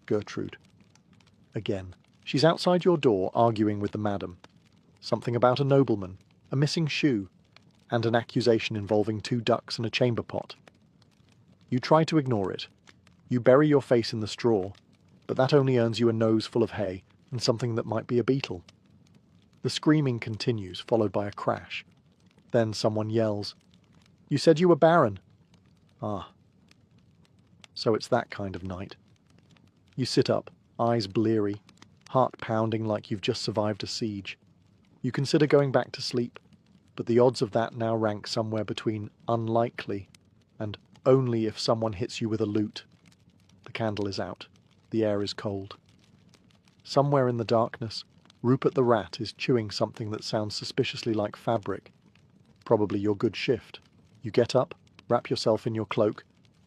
Gertrude. Again. She's outside your door arguing with the madam. Something about a nobleman, a missing shoe, and an accusation involving 2 ducks and a chamber pot. You try to ignore it. You bury your face in the straw, but that only earns you a nose full of hay and something that might be a beetle. The screaming continues, followed by a crash. Then someone yells, "You said you were Baron." Ah. So it's that kind of night. You sit up, eyes bleary, heart pounding like you've just survived a siege. You consider going back to sleep, but the odds of that now rank somewhere between unlikely and only if someone hits you with a lute. The candle is out. The air is cold. Somewhere in the darkness, Rupert the rat is chewing something that sounds suspiciously like fabric. Probably your good shift. You get up, wrap yourself in your cloak,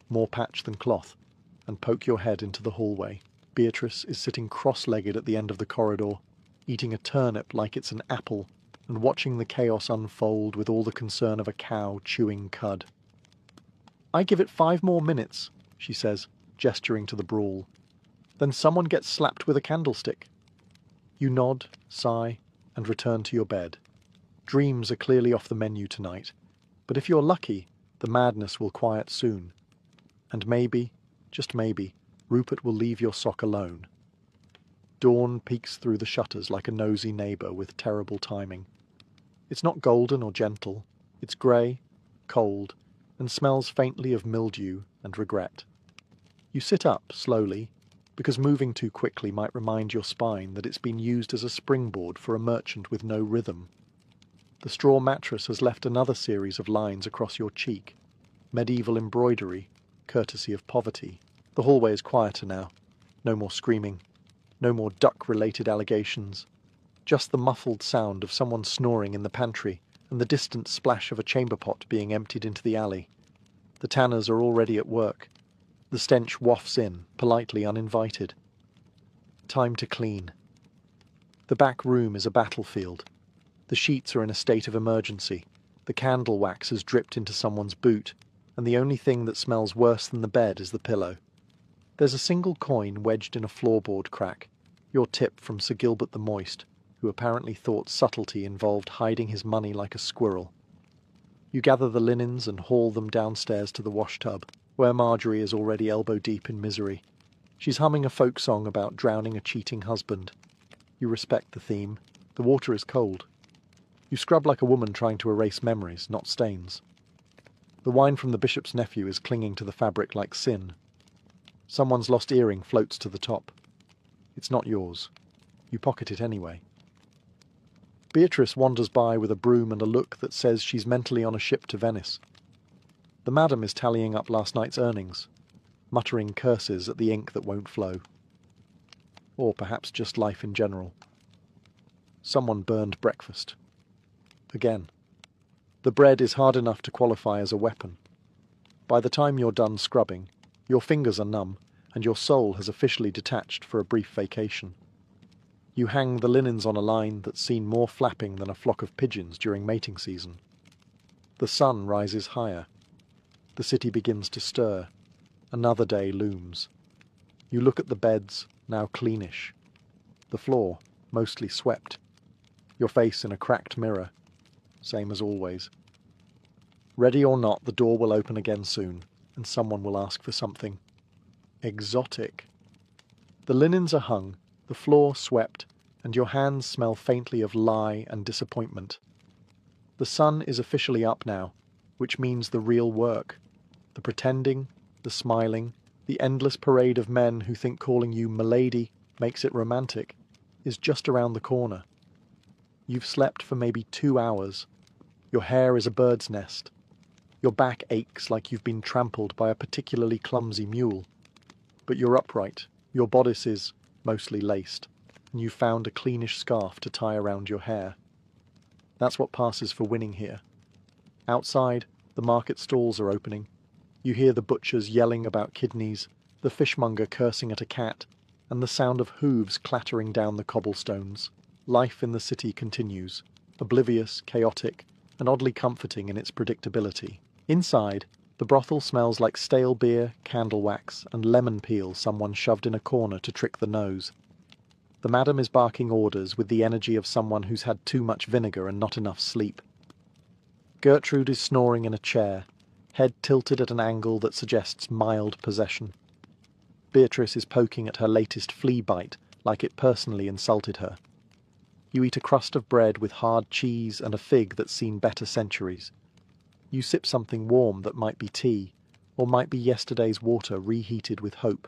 more patch than cloth, and poke your head into the hallway. Beatrice is sitting cross-legged at the end of the corridor, eating a turnip like it's an apple, and watching the chaos unfold with all the concern of a cow chewing cud. "I give it 5 more minutes," she says, gesturing to the brawl. "Then someone gets slapped with a candlestick." You nod, sigh, and return to your bed. Dreams are clearly off the menu tonight, but if you're lucky, the madness will quiet soon. And maybe, just maybe, Rupert will leave your sock alone. Dawn peeks through the shutters like a nosy neighbour with terrible timing. It's not golden or gentle. It's grey, cold, and smells faintly of mildew and regret. You sit up slowly, because moving too quickly might remind your spine that it's been used as a springboard for a merchant with no rhythm. The straw mattress has left another series of lines across your cheek, medieval embroidery, courtesy of poverty. The hallway is quieter now. No more screaming. No more duck-related allegations. Just the muffled sound of someone snoring in the pantry and the distant splash of a chamber pot being emptied into the alley. The tanners are already at work. The stench wafts in, politely uninvited. Time to clean. The back room is a battlefield. The sheets are in a state of emergency. The candle wax has dripped into someone's boot, and the only thing that smells worse than the bed is the pillow. There's a single coin wedged in a floorboard crack, your tip from Sir Gilbert the Moist, who apparently thought subtlety involved hiding his money like a squirrel. You gather the linens and haul them downstairs to the washtub, where Marjorie is already elbow-deep in misery. She's humming a folk song about drowning a cheating husband. You respect the theme. The water is cold. You scrub like a woman trying to erase memories, not stains. The wine from the bishop's nephew is clinging to the fabric like sin. Someone's lost earring floats to the top. It's not yours. You pocket it anyway. Beatrice wanders by with a broom and a look that says she's mentally on a ship to Venice. The madam is tallying up last night's earnings, muttering curses at the ink that won't flow. Or perhaps just life in general. Someone burned breakfast. Again. The bread is hard enough to qualify as a weapon. By the time you're done scrubbing, your fingers are numb, and your soul has officially detached for a brief vacation. You hang the linens on a line that's seen more flapping than a flock of pigeons during mating season. The sun rises higher. The city begins to stir. Another day looms. You look at the beds, now cleanish. The floor, mostly swept. Your face in a cracked mirror. Same as always. Ready or not, the door will open again soon, and someone will ask for something exotic. The linens are hung, the floor swept, and your hands smell faintly of lye and disappointment. The sun is officially up now, which means the real work. The pretending, the smiling, the endless parade of men who think calling you "milady" makes it romantic, is just around the corner. You've slept for maybe 2 hours. Your hair is a bird's nest. Your back aches like you've been trampled by a particularly clumsy mule. But you're upright, your bodice is mostly laced, and you've found a cleanish scarf to tie around your hair. That's what passes for winning here. Outside, the market stalls are opening. You hear the butchers yelling about kidneys, the fishmonger cursing at a cat, and the sound of hooves clattering down the cobblestones. Life in the city continues, oblivious, chaotic, and oddly comforting in its predictability. Inside, The brothel smells like stale beer, candle wax, and lemon peel someone shoved in a corner to trick the nose. The madam is barking orders with the energy of someone who's had too much vinegar and not enough sleep. Gertrude is snoring in a chair, head tilted at an angle that suggests mild possession. Beatrice is poking at her latest flea bite, like it personally insulted her. You eat a crust of bread with hard cheese and a fig that's seen better centuries. You sip something warm that might be tea, or might be yesterday's water reheated with hope.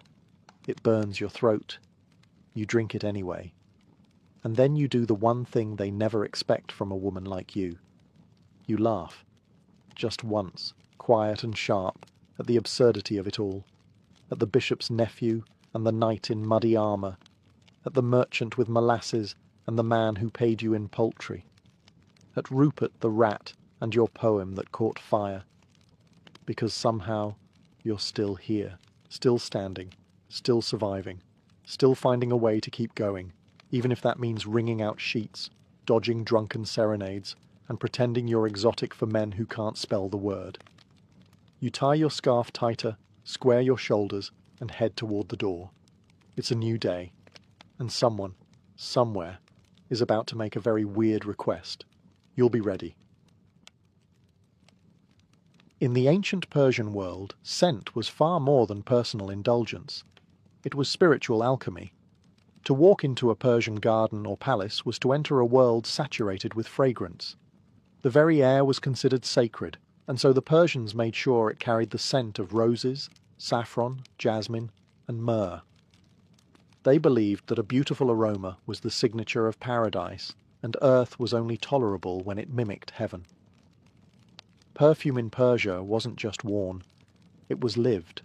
It burns your throat. You drink it anyway. And then you do the one thing they never expect from a woman like you. You laugh. Just once, quiet and sharp, at the absurdity of it all. At the bishop's nephew and the knight in muddy armour. At the merchant with molasses and the man who paid you in poultry. At Rupert the rat and your poem that caught fire. Because somehow you're still here, still standing, still surviving, still finding a way to keep going, even if that means wringing out sheets, dodging drunken serenades, and pretending you're exotic for men who can't spell the word. You tie your scarf tighter, square your shoulders, and head toward the door. It's a new day, and someone, somewhere, is about to make a very weird request. You'll be ready. In the ancient Persian world, scent was far more than personal indulgence. It was spiritual alchemy. To walk into a Persian garden or palace was to enter a world saturated with fragrance. The very air was considered sacred, and so the Persians made sure it carried the scent of roses, saffron, jasmine, and myrrh. They believed that a beautiful aroma was the signature of paradise, and earth was only tolerable when it mimicked heaven. Perfume in Persia wasn't just worn, it was lived.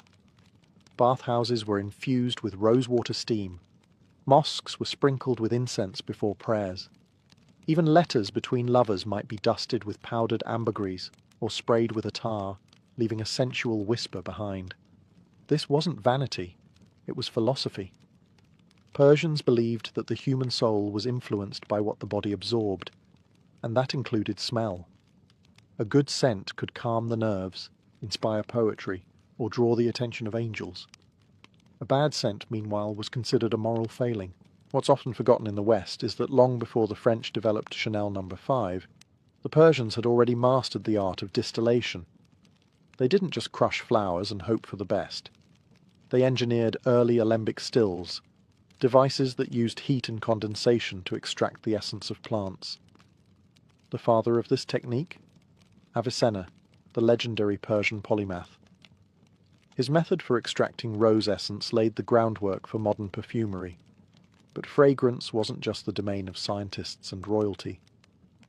Bathhouses were infused with rosewater steam. Mosques were sprinkled with incense before prayers. Even letters between lovers might be dusted with powdered ambergris or sprayed with attar, leaving a sensual whisper behind. This wasn't vanity, it was philosophy. Persians believed that the human soul was influenced by what the body absorbed, and that included smell. A good scent could calm the nerves, inspire poetry, or draw the attention of angels. A bad scent, meanwhile, was considered a moral failing. What's often forgotten in the West is that long before the French developed Chanel No. 5, the Persians had already mastered the art of distillation. They didn't just crush flowers and hope for the best. They engineered early alembic stills, devices that used heat and condensation to extract the essence of plants. The father of this technique? Avicenna, the legendary Persian polymath. His method for extracting rose essence laid the groundwork for modern perfumery. But fragrance wasn't just the domain of scientists and royalty.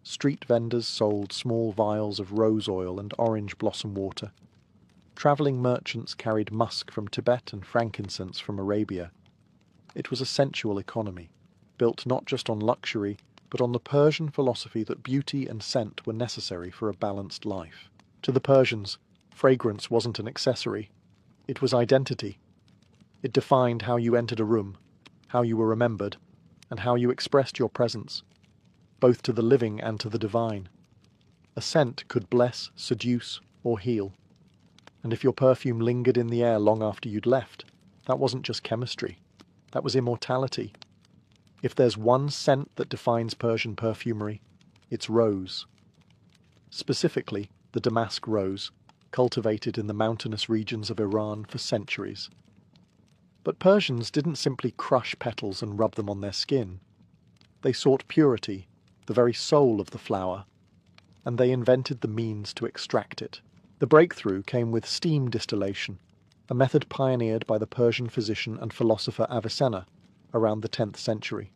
Street vendors sold small vials of rose oil and orange blossom water. Travelling merchants carried musk from Tibet and frankincense from Arabia. It was a sensual economy, built not just on luxury, but on the Persian philosophy that beauty and scent were necessary for a balanced life. To the Persians, fragrance wasn't an accessory. It was identity. It defined how you entered a room, how you were remembered, and how you expressed your presence, both to the living and to the divine. A scent could bless, seduce, or heal. And if your perfume lingered in the air long after you'd left, that wasn't just chemistry. That was immortality. If there's one scent that defines Persian perfumery, it's rose. Specifically, the damask rose, cultivated in the mountainous regions of Iran for centuries. But Persians didn't simply crush petals and rub them on their skin. They sought purity, the very soul of the flower, and they invented the means to extract it. The breakthrough came with steam distillation, a method pioneered by the Persian physician and philosopher Avicenna around the 10th century.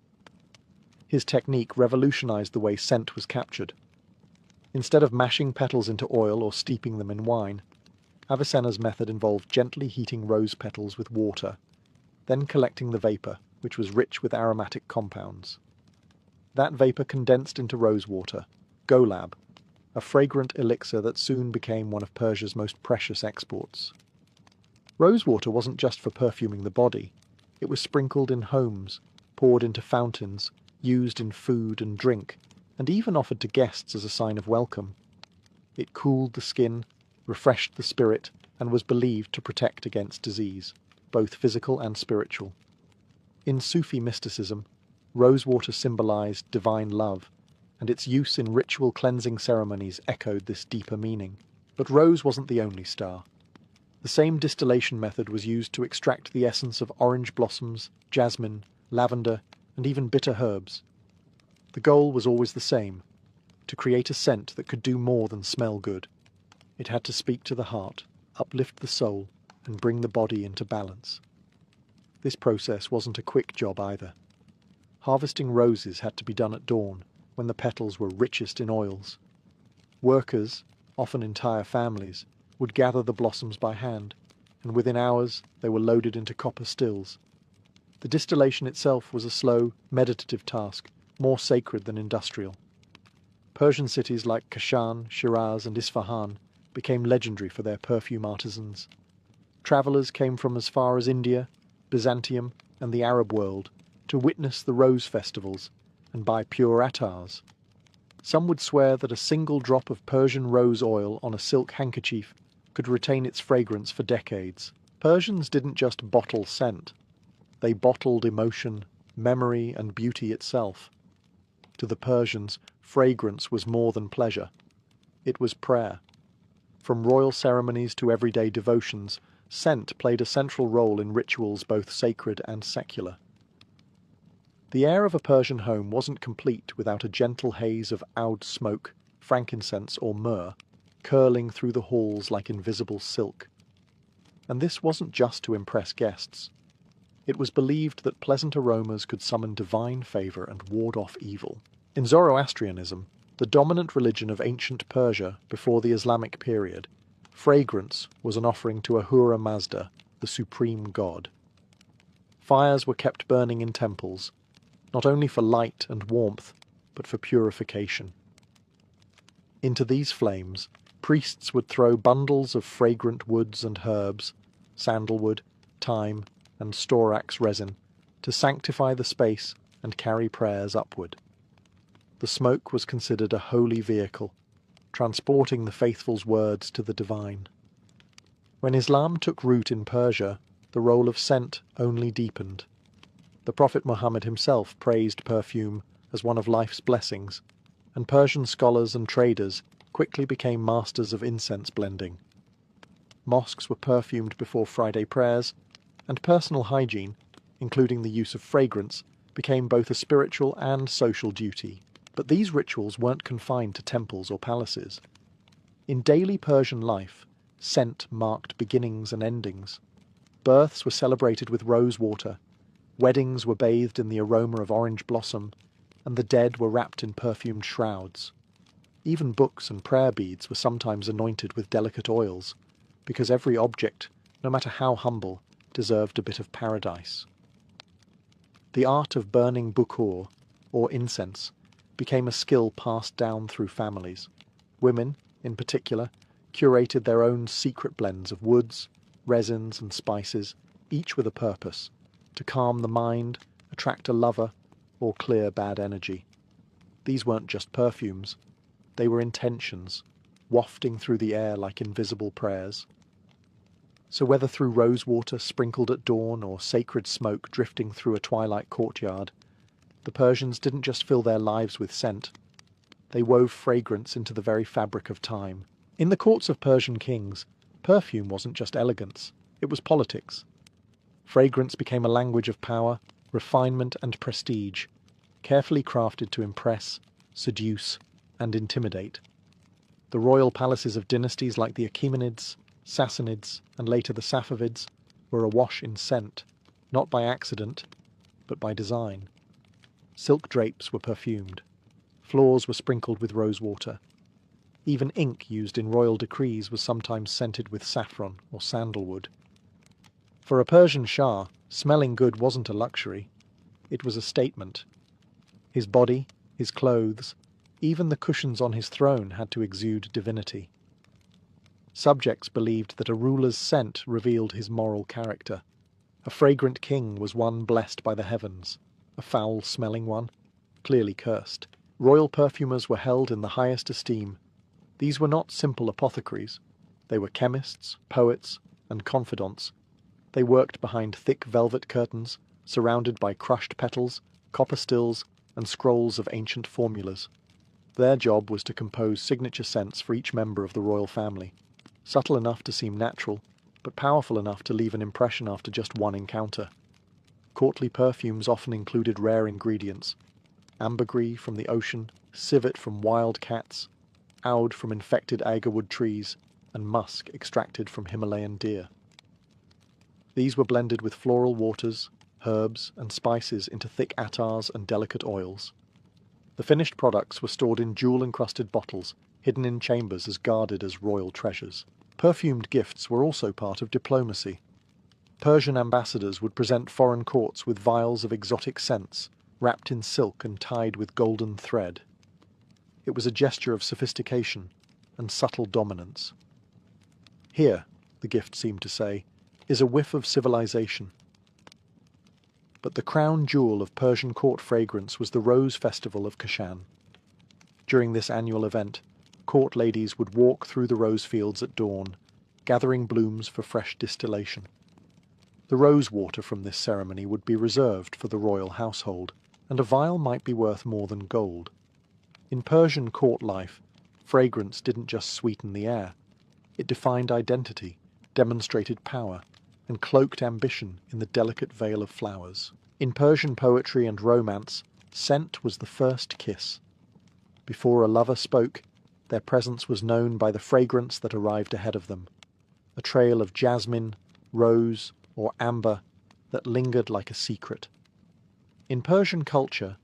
His technique revolutionized the way scent was captured. Instead of mashing petals into oil or steeping them in wine, Avicenna's method involved gently heating rose petals with water, then collecting the vapour, which was rich with aromatic compounds. That vapour condensed into rosewater, golab, a fragrant elixir that soon became one of Persia's most precious exports. Rosewater wasn't just for perfuming the body. It was sprinkled in homes, poured into fountains, used in food and drink, and even offered to guests as a sign of welcome. It cooled the skin, refreshed the spirit, and was believed to protect against disease, both physical and spiritual. In Sufi mysticism, rosewater symbolized divine love, and its use in ritual cleansing ceremonies echoed this deeper meaning. But rose wasn't the only star. The same distillation method was used to extract the essence of orange blossoms, jasmine, lavender, and even bitter herbs. The goal was always the same: to create a scent that could do more than smell good. It had to speak to the heart, uplift the soul, and bring the body into balance. This process wasn't a quick job either. Harvesting roses had to be done at dawn, when the petals were richest in oils. Workers, often entire families, would gather the blossoms by hand, and within hours they were loaded into copper stills. The distillation itself was a slow, meditative task, more sacred than industrial. Persian cities like Kashan, Shiraz, and Isfahan became legendary for their perfume artisans. Travellers came from as far as India, Byzantium, and the Arab world to witness the rose festivals and buy pure attars. Some would swear that a single drop of Persian rose oil on a silk handkerchief could retain its fragrance for decades. Persians didn't just bottle scent. They bottled emotion, memory, and beauty itself. To the Persians, fragrance was more than pleasure. It was prayer. From royal ceremonies to everyday devotions, scent played a central role in rituals both sacred and secular. The air of a Persian home wasn't complete without a gentle haze of oud smoke, frankincense, or myrrh curling through the halls like invisible silk. And this wasn't just to impress guests. It was believed that pleasant aromas could summon divine favour and ward off evil. In Zoroastrianism, the dominant religion of ancient Persia before the Islamic period, fragrance was an offering to Ahura Mazda, the supreme god. Fires were kept burning in temples, not only for light and warmth, but for purification. Into these flames, priests would throw bundles of fragrant woods and herbs, sandalwood, thyme, and storax resin, to sanctify the space and carry prayers upward. The smoke was considered a holy vehicle, transporting the faithful's words to the divine. When Islam took root in Persia, the role of scent only deepened. The Prophet Muhammad himself praised perfume as one of life's blessings, and Persian scholars and traders quickly became masters of incense blending. Mosques were perfumed before Friday prayers, and personal hygiene, including the use of fragrance, became both a spiritual and social duty. But these rituals weren't confined to temples or palaces. In daily Persian life, scent marked beginnings and endings. Births were celebrated with rose water, weddings were bathed in the aroma of orange blossom, and the dead were wrapped in perfumed shrouds. Even books and prayer beads were sometimes anointed with delicate oils, because every object, no matter how humble, deserved a bit of paradise. The art of burning bukhor, or incense, became a skill passed down through families. Women, in particular, curated their own secret blends of woods, resins, and spices, each with a purpose: to calm the mind, attract a lover, or clear bad energy. These weren't just perfumes. They were intentions, wafting through the air like invisible prayers. So whether through rosewater sprinkled at dawn or sacred smoke drifting through a twilight courtyard, the Persians didn't just fill their lives with scent. They wove fragrance into the very fabric of time. In the courts of Persian kings, perfume wasn't just elegance, it was politics. Fragrance became a language of power, refinement, and prestige, carefully crafted to impress, seduce, and intimidate. The royal palaces of dynasties like the Achaemenids, Sassanids, and later the Safavids were awash in scent, not by accident, but by design. Silk drapes were perfumed. Floors were sprinkled with rosewater. Even ink used in royal decrees was sometimes scented with saffron or sandalwood. For a Persian Shah, smelling good wasn't a luxury. It was a statement. His body, his clothes, even the cushions on his throne had to exude divinity. Subjects believed that a ruler's scent revealed his moral character. A fragrant king was one blessed by the heavens. A foul-smelling one, clearly cursed. Royal perfumers were held in the highest esteem. These were not simple apothecaries. They were chemists, poets, and confidants. They worked behind thick velvet curtains, surrounded by crushed petals, copper stills, and scrolls of ancient formulas. Their job was to compose signature scents for each member of the royal family, subtle enough to seem natural, but powerful enough to leave an impression after just one encounter. Courtly perfumes often included rare ingredients: ambergris from the ocean, civet from wild cats, oud from infected agarwood trees, and musk extracted from Himalayan deer. These were blended with floral waters, herbs, and spices into thick attars and delicate oils. The finished products were stored in jewel-encrusted bottles, hidden in chambers as guarded as royal treasures. Perfumed gifts were also part of diplomacy. Persian ambassadors would present foreign courts with vials of exotic scents, wrapped in silk and tied with golden thread. It was a gesture of sophistication and subtle dominance. Here, the gift seemed to say, is a whiff of civilization. But the crown jewel of Persian court fragrance was the Rose Festival of Kashan. During this annual event, court ladies would walk through the rose fields at dawn, gathering blooms for fresh distillation. The rose water from this ceremony would be reserved for the royal household, and a vial might be worth more than gold. In Persian court life, fragrance didn't just sweeten the air. It defined identity, demonstrated power, and cloaked ambition in the delicate veil of flowers. In Persian poetry and romance, scent was the first kiss. Before a lover spoke, their presence was known by the fragrance that arrived ahead of them, a trail of jasmine, rose, or amber that lingered like a secret. In Persian culture,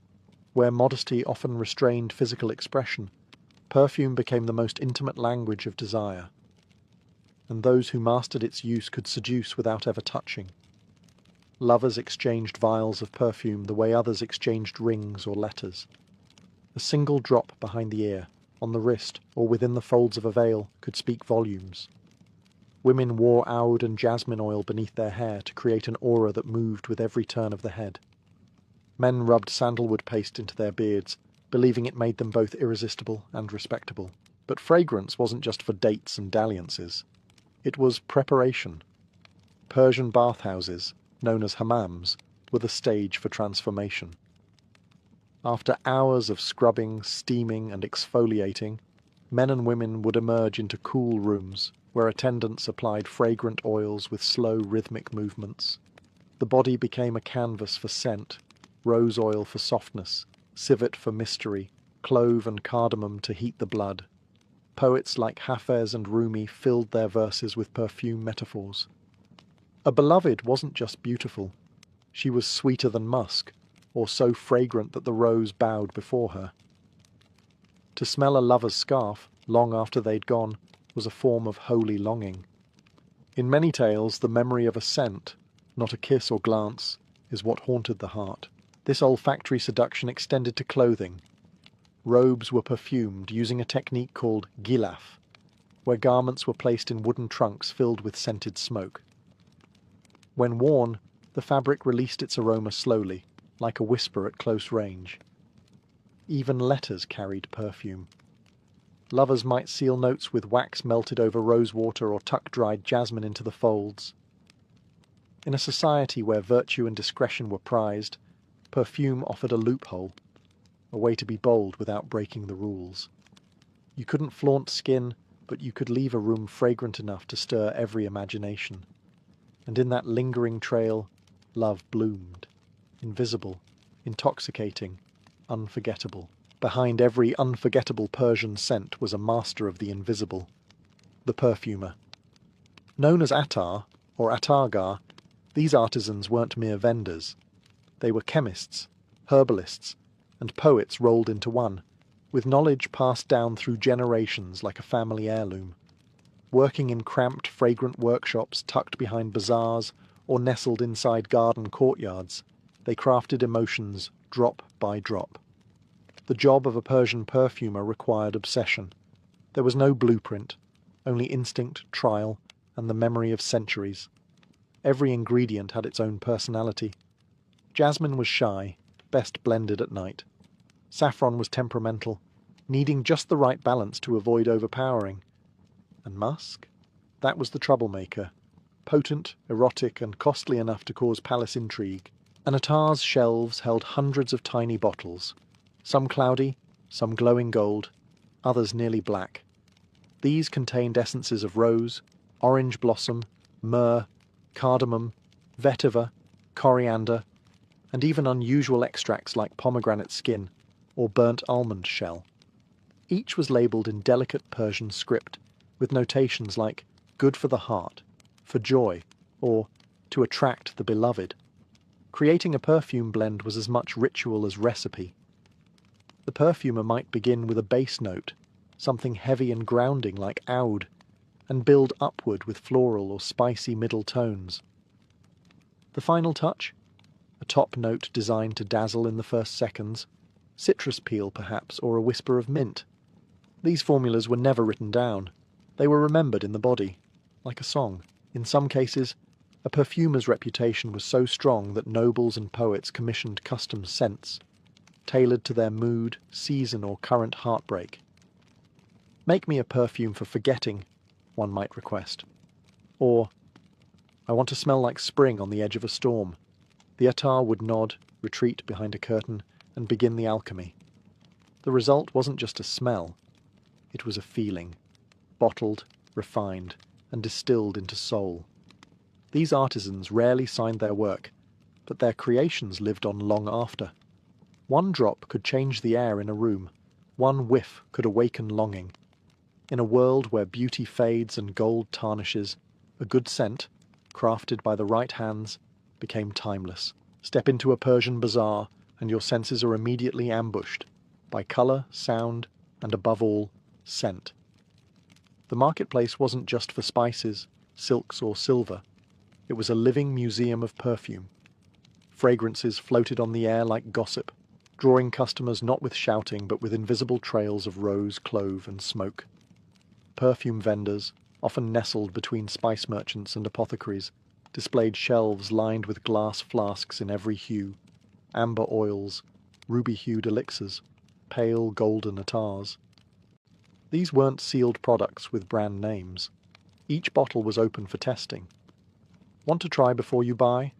where modesty often restrained physical expression, perfume became the most intimate language of desire, and those who mastered its use could seduce without ever touching. Lovers exchanged vials of perfume the way others exchanged rings or letters. A single drop behind the ear, on the wrist, or within the folds of a veil could speak volumes. Women wore oud and jasmine oil beneath their hair to create an aura that moved with every turn of the head. Men rubbed sandalwood paste into their beards, believing it made them both irresistible and respectable. But fragrance wasn't just for dates and dalliances. It was preparation. Persian bathhouses, known as hammams, were the stage for transformation. After hours of scrubbing, steaming, and exfoliating, men and women would emerge into cool rooms, where attendants applied fragrant oils with slow rhythmic movements. The body became a canvas for scent, rose oil for softness, civet for mystery, clove and cardamom to heat the blood. Poets like Hafez and Rumi filled their verses with perfume metaphors. A beloved wasn't just beautiful. She was sweeter than musk, or so fragrant that the rose bowed before her. To smell a lover's scarf, long after they'd gone, was a form of holy longing. In many tales, the memory of a scent, not a kiss or glance, is what haunted the heart. This olfactory seduction extended to clothing. Robes were perfumed using a technique called gilaf, where garments were placed in wooden trunks filled with scented smoke. When worn, the fabric released its aroma slowly, like a whisper at close range. Even letters carried perfume. Lovers might seal notes with wax melted over rose water or tuck dried jasmine into the folds. In a society where virtue and discretion were prized, perfume offered a loophole, a way to be bold without breaking the rules. You couldn't flaunt skin, but you could leave a room fragrant enough to stir every imagination. And in that lingering trail, love bloomed, invisible, intoxicating, unforgettable. Behind every unforgettable Persian scent was a master of the invisible, the perfumer. Known as attar, or attargar, these artisans weren't mere vendors. They were chemists, herbalists, and poets rolled into one, with knowledge passed down through generations like a family heirloom. Working in cramped, fragrant workshops tucked behind bazaars or nestled inside garden courtyards, they crafted emotions drop by drop. The job of a Persian perfumer required obsession. There was no blueprint, only instinct, trial, and the memory of centuries. Every ingredient had its own personality. Jasmine was shy, best blended at night. Saffron was temperamental, needing just the right balance to avoid overpowering. And musk? That was the troublemaker, potent, erotic, and costly enough to cause palace intrigue. An attar's shelves held hundreds of tiny bottles, some cloudy, some glowing gold, others nearly black. These contained essences of rose, orange blossom, myrrh, cardamom, vetiver, coriander, and even unusual extracts like pomegranate skin or burnt almond shell. Each was labelled in delicate Persian script, with notations like good for the heart, for joy, or to attract the beloved. Creating a perfume blend was as much ritual as recipe. The perfumer might begin with a base note, something heavy and grounding like oud, and build upward with floral or spicy middle tones. The final touch? A top note designed to dazzle in the first seconds, citrus peel perhaps, or a whisper of mint. These formulas were never written down. They were remembered in the body, like a song. In some cases, a perfumer's reputation was so strong that nobles and poets commissioned custom scents, tailored to their mood, season, or current heartbreak. "Make me a perfume for forgetting," one might request. Or, "I want to smell like spring on the edge of a storm." The attar would nod, retreat behind a curtain, and begin the alchemy. The result wasn't just a smell, it was a feeling, bottled, refined, and distilled into soul. These artisans rarely signed their work, but their creations lived on long after. One drop could change the air in a room, one whiff could awaken longing. In a world where beauty fades and gold tarnishes, a good scent, crafted by the right hands, became timeless. Step into a Persian bazaar, and your senses are immediately ambushed by colour, sound, and above all, scent. The marketplace wasn't just for spices, silks, or silver. It was a living museum of perfume. Fragrances floated on the air like gossip, drawing customers not with shouting but with invisible trails of rose, clove, and smoke. Perfume vendors, often nestled between spice merchants and apothecaries, displayed shelves lined with glass flasks in every hue, amber oils, ruby-hued elixirs, pale golden attars. These weren't sealed products with brand names. Each bottle was open for testing. Want to try before you buy?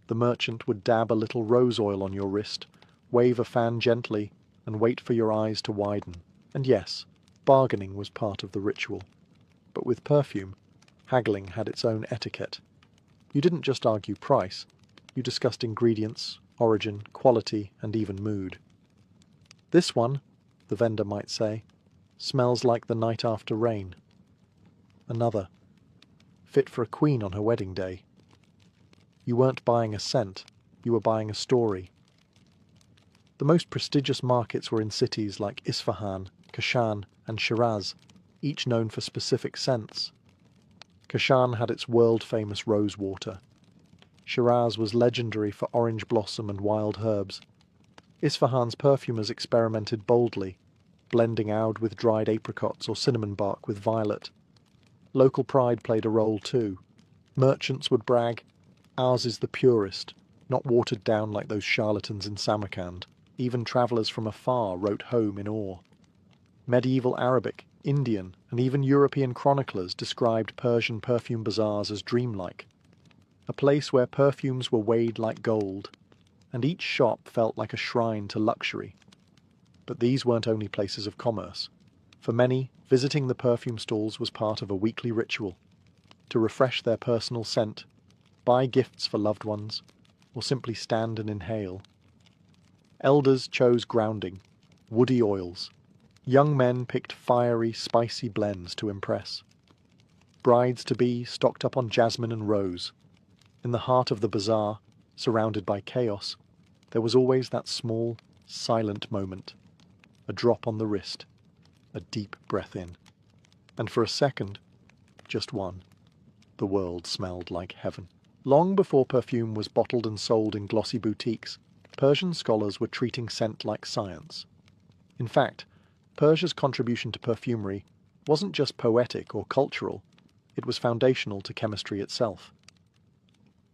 The merchant would dab a little rose oil on your wrist, wave a fan gently, and wait for your eyes to widen. And yes, bargaining was part of the ritual. But with perfume, haggling had its own etiquette. You didn't just argue price, you discussed ingredients, origin, quality, and even mood. "This one," the vendor might say, "smells like the night after rain." Another, "fit for a queen on her wedding day." You weren't buying a scent, you were buying a story. The most prestigious markets were in cities like Isfahan, Kashan, and Shiraz, each known for specific scents. Kashan had its world-famous rose water. Shiraz was legendary for orange blossom and wild herbs. Isfahan's perfumers experimented boldly, blending oud with dried apricots or cinnamon bark with violet. Local pride played a role too. Merchants would brag, "Ours is the purest, not watered down like those charlatans in Samarkand." Even travellers from afar wrote home in awe. Medieval Arabic, Indian, and even European chroniclers described Persian perfume bazaars as dreamlike, a place where perfumes were weighed like gold, and each shop felt like a shrine to luxury. But these weren't only places of commerce. For many, visiting the perfume stalls was part of a weekly ritual, to refresh their personal scent, buy gifts for loved ones, or simply stand and inhale. Elders chose grounding, woody oils. Young men picked fiery, spicy blends to impress. Brides-to-be stocked up on jasmine and rose. In the heart of the bazaar, surrounded by chaos, there was always that small, silent moment. A drop on the wrist, a deep breath in. And for a second, just one, the world smelled like heaven. Long before perfume was bottled and sold in glossy boutiques, Persian scholars were treating scent like science. In fact, Persia's contribution to perfumery wasn't just poetic or cultural, it was foundational to chemistry itself.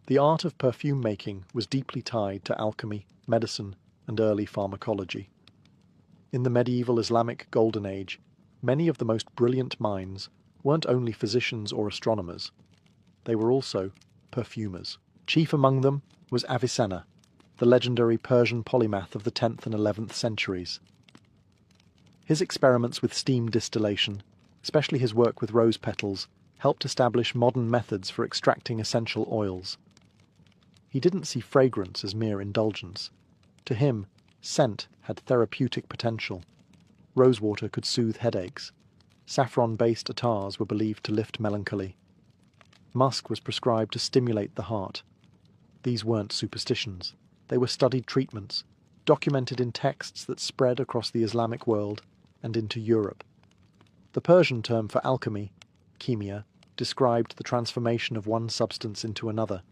The art of perfume making was deeply tied to alchemy, medicine, and early pharmacology. In the medieval Islamic Golden Age, many of the most brilliant minds weren't only physicians or astronomers, they were also perfumers. Chief among them was Avicenna, the legendary Persian polymath of the 10th and 11th centuries. His experiments with steam distillation, especially his work with rose petals, helped establish modern methods for extracting essential oils. He didn't see fragrance as mere indulgence. To him, scent had therapeutic potential. Rosewater could soothe headaches. Saffron-based attars were believed to lift melancholy. Musk was prescribed to stimulate the heart. These weren't superstitions. They were studied treatments, documented in texts that spread across the Islamic world and into Europe. The Persian term for alchemy, chemia, described the transformation of one substance into another.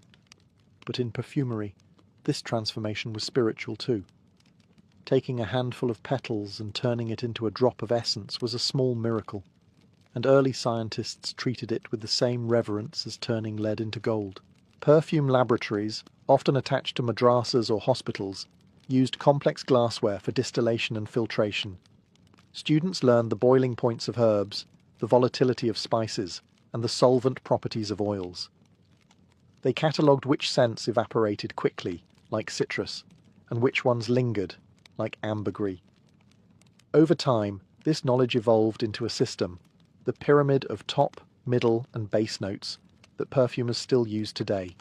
But in perfumery, this transformation was spiritual too. Taking a handful of petals and turning it into a drop of essence was a small miracle, and early scientists treated it with the same reverence as turning lead into gold. Perfume laboratories, often attached to madrasas or hospitals, used complex glassware for distillation and filtration. Students learned the boiling points of herbs, the volatility of spices, and the solvent properties of oils. They catalogued which scents evaporated quickly, like citrus, and which ones lingered, like ambergris. Over time, this knowledge evolved into a system, the pyramid of top, middle, and base notes that perfumers still use today.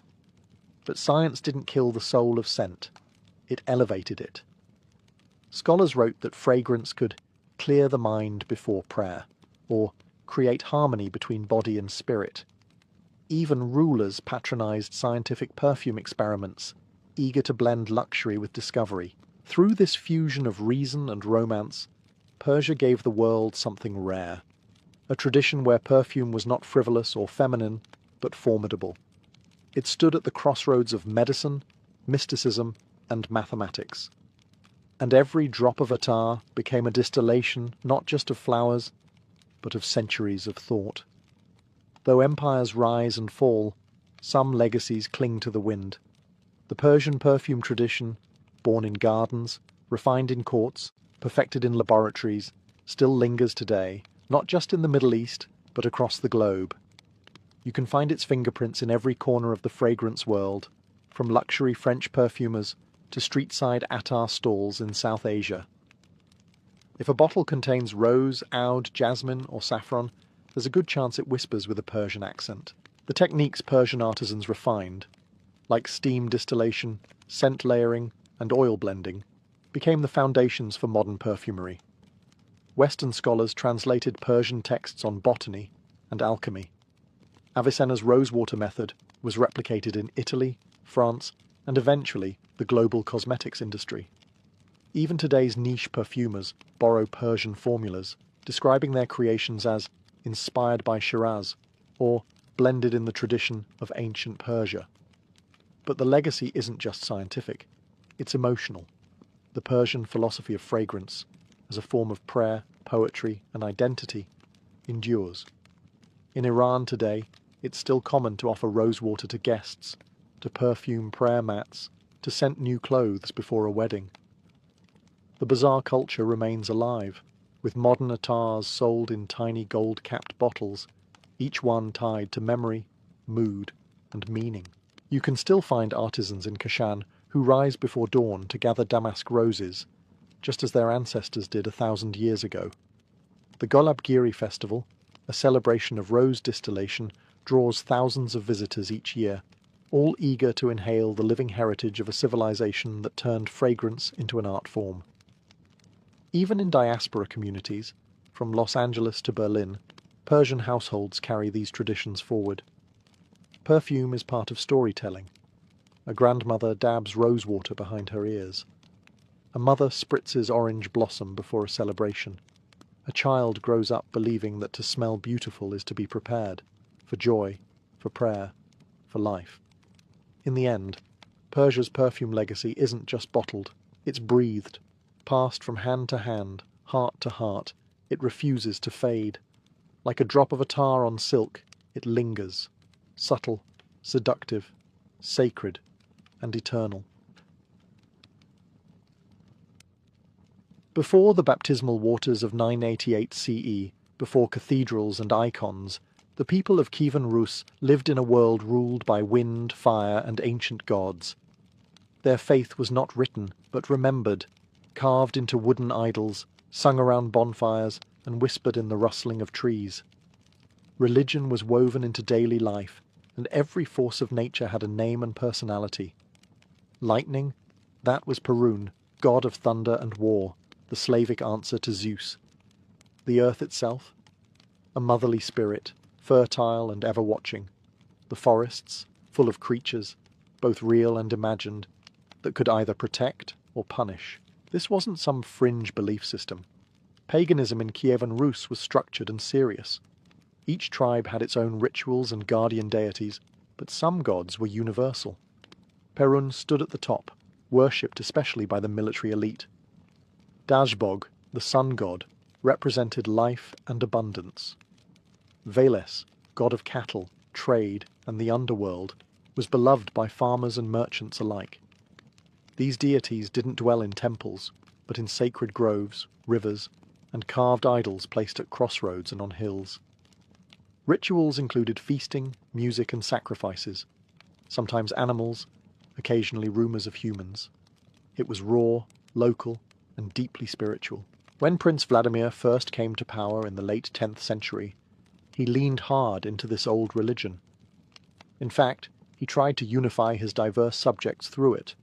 But science didn't kill the soul of scent. It elevated it. Scholars wrote that fragrance could clear the mind before prayer, or create harmony between body and spirit. Even rulers patronized scientific perfume experiments, eager to blend luxury with discovery. Through this fusion of reason and romance, Persia gave the world something rare, a tradition where perfume was not frivolous or feminine, but formidable. It stood at the crossroads of medicine, mysticism, and mathematics. And every drop of attar became a distillation not just of flowers, but of centuries of thought. Though empires rise and fall, some legacies cling to the wind. The Persian perfume tradition, born in gardens, refined in courts, perfected in laboratories, still lingers today, not just in the Middle East, but across the globe. You can find its fingerprints in every corner of the fragrance world, from luxury French perfumers to street-side attar stalls in South Asia. If a bottle contains rose, oud, jasmine, or saffron, there's a good chance it whispers with a Persian accent. The techniques Persian artisans refined, like steam distillation, scent layering, and oil blending, became the foundations for modern perfumery. Western scholars translated Persian texts on botany and alchemy. Avicenna's rosewater method was replicated in Italy, France, and eventually the global cosmetics industry. Even today's niche perfumers borrow Persian formulas, describing their creations as inspired by Shiraz, or blended in the tradition of ancient Persia. But the legacy isn't just scientific, it's emotional. The Persian philosophy of fragrance, as a form of prayer, poetry, and identity, endures. In Iran today, it's still common to offer rosewater to guests, to perfume prayer mats, to scent new clothes before a wedding. The bazaar culture remains alive, with modern attars sold in tiny gold-capped bottles, each one tied to memory, mood, and meaning. You can still find artisans in Kashan who rise before dawn to gather damask roses, just as their ancestors did 1,000 years ago. The Golabgiri festival, a celebration of rose distillation, draws thousands of visitors each year, all eager to inhale the living heritage of a civilization that turned fragrance into an art form. Even in diaspora communities, from Los Angeles to Berlin, Persian households carry these traditions forward. Perfume is part of storytelling. A grandmother dabs rosewater behind her ears. A mother spritzes orange blossom before a celebration. A child grows up believing that to smell beautiful is to be prepared, for joy, for prayer, for life. In the end, Persia's perfume legacy isn't just bottled, it's breathed. Passed from hand to hand, heart to heart, it refuses to fade. Like a drop of attar on silk, it lingers, subtle, seductive, sacred, and eternal. Before the baptismal waters of 988 CE, Before cathedrals and icons, the people of Kievan Rus lived in a world ruled by wind, fire, and ancient gods. Their faith was not written, but remembered, carved into wooden idols, sung around bonfires, and whispered in the rustling of trees. Religion was woven into daily life, and every force of nature had a name and personality. Lightning, that was Perun, god of thunder and war, the Slavic answer to Zeus. The earth itself, a motherly spirit, fertile and ever-watching. The forests, full of creatures, both real and imagined, that could either protect or punish. This wasn't some fringe belief system. Paganism in Kievan Rus was structured and serious. Each tribe had its own rituals and guardian deities, but some gods were universal. Perun stood at the top, worshipped especially by the military elite. Dazbog, the sun god, represented life and abundance. Veles, god of cattle, trade, and the underworld, was beloved by farmers and merchants alike. These deities didn't dwell in temples, but in sacred groves, rivers, and carved idols placed at crossroads and on hills. Rituals included feasting, music, and sacrifices, sometimes animals, occasionally rumours of humans. It was raw, local, and deeply spiritual. When Prince Vladimir first came to power in the late 10th century, he leaned hard into this old religion. In fact, he tried to unify his diverse subjects through it.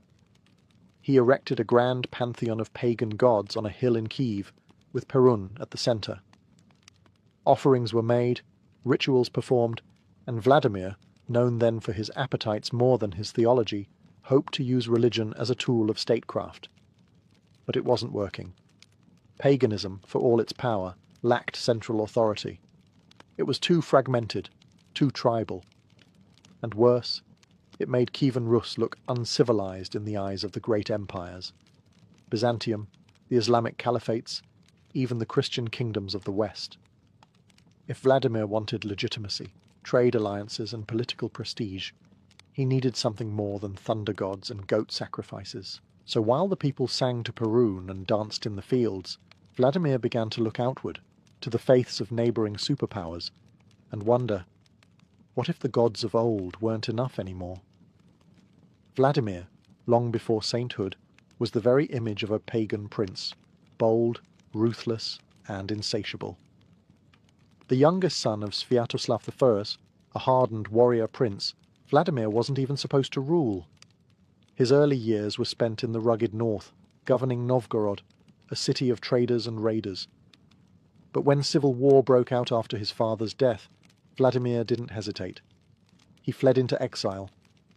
He erected a grand pantheon of pagan gods on a hill in Kiev, with Perun at the centre. Offerings were made, rituals performed, and Vladimir, known then for his appetites more than his theology, hoped to use religion as a tool of statecraft. But it wasn't working. Paganism, for all its power, lacked central authority. It was too fragmented, too tribal. And worse, it made Kievan Rus look uncivilized in the eyes of the great empires. Byzantium, the Islamic caliphates, even the Christian kingdoms of the West. If Vladimir wanted legitimacy, trade alliances, and political prestige, he needed something more than thunder gods and goat sacrifices. So while the people sang to Perun and danced in the fields, Vladimir began to look outward, to the faiths of neighbouring superpowers, and wonder, what if the gods of old weren't enough anymore? Vladimir, long before sainthood, was the very image of a pagan prince, bold, ruthless, and insatiable. The youngest son of Sviatoslav I, a hardened warrior prince, Vladimir wasn't even supposed to rule. His early years were spent in the rugged north, governing Novgorod, a city of traders and raiders. But when civil war broke out after his father's death, Vladimir didn't hesitate. He fled into exile,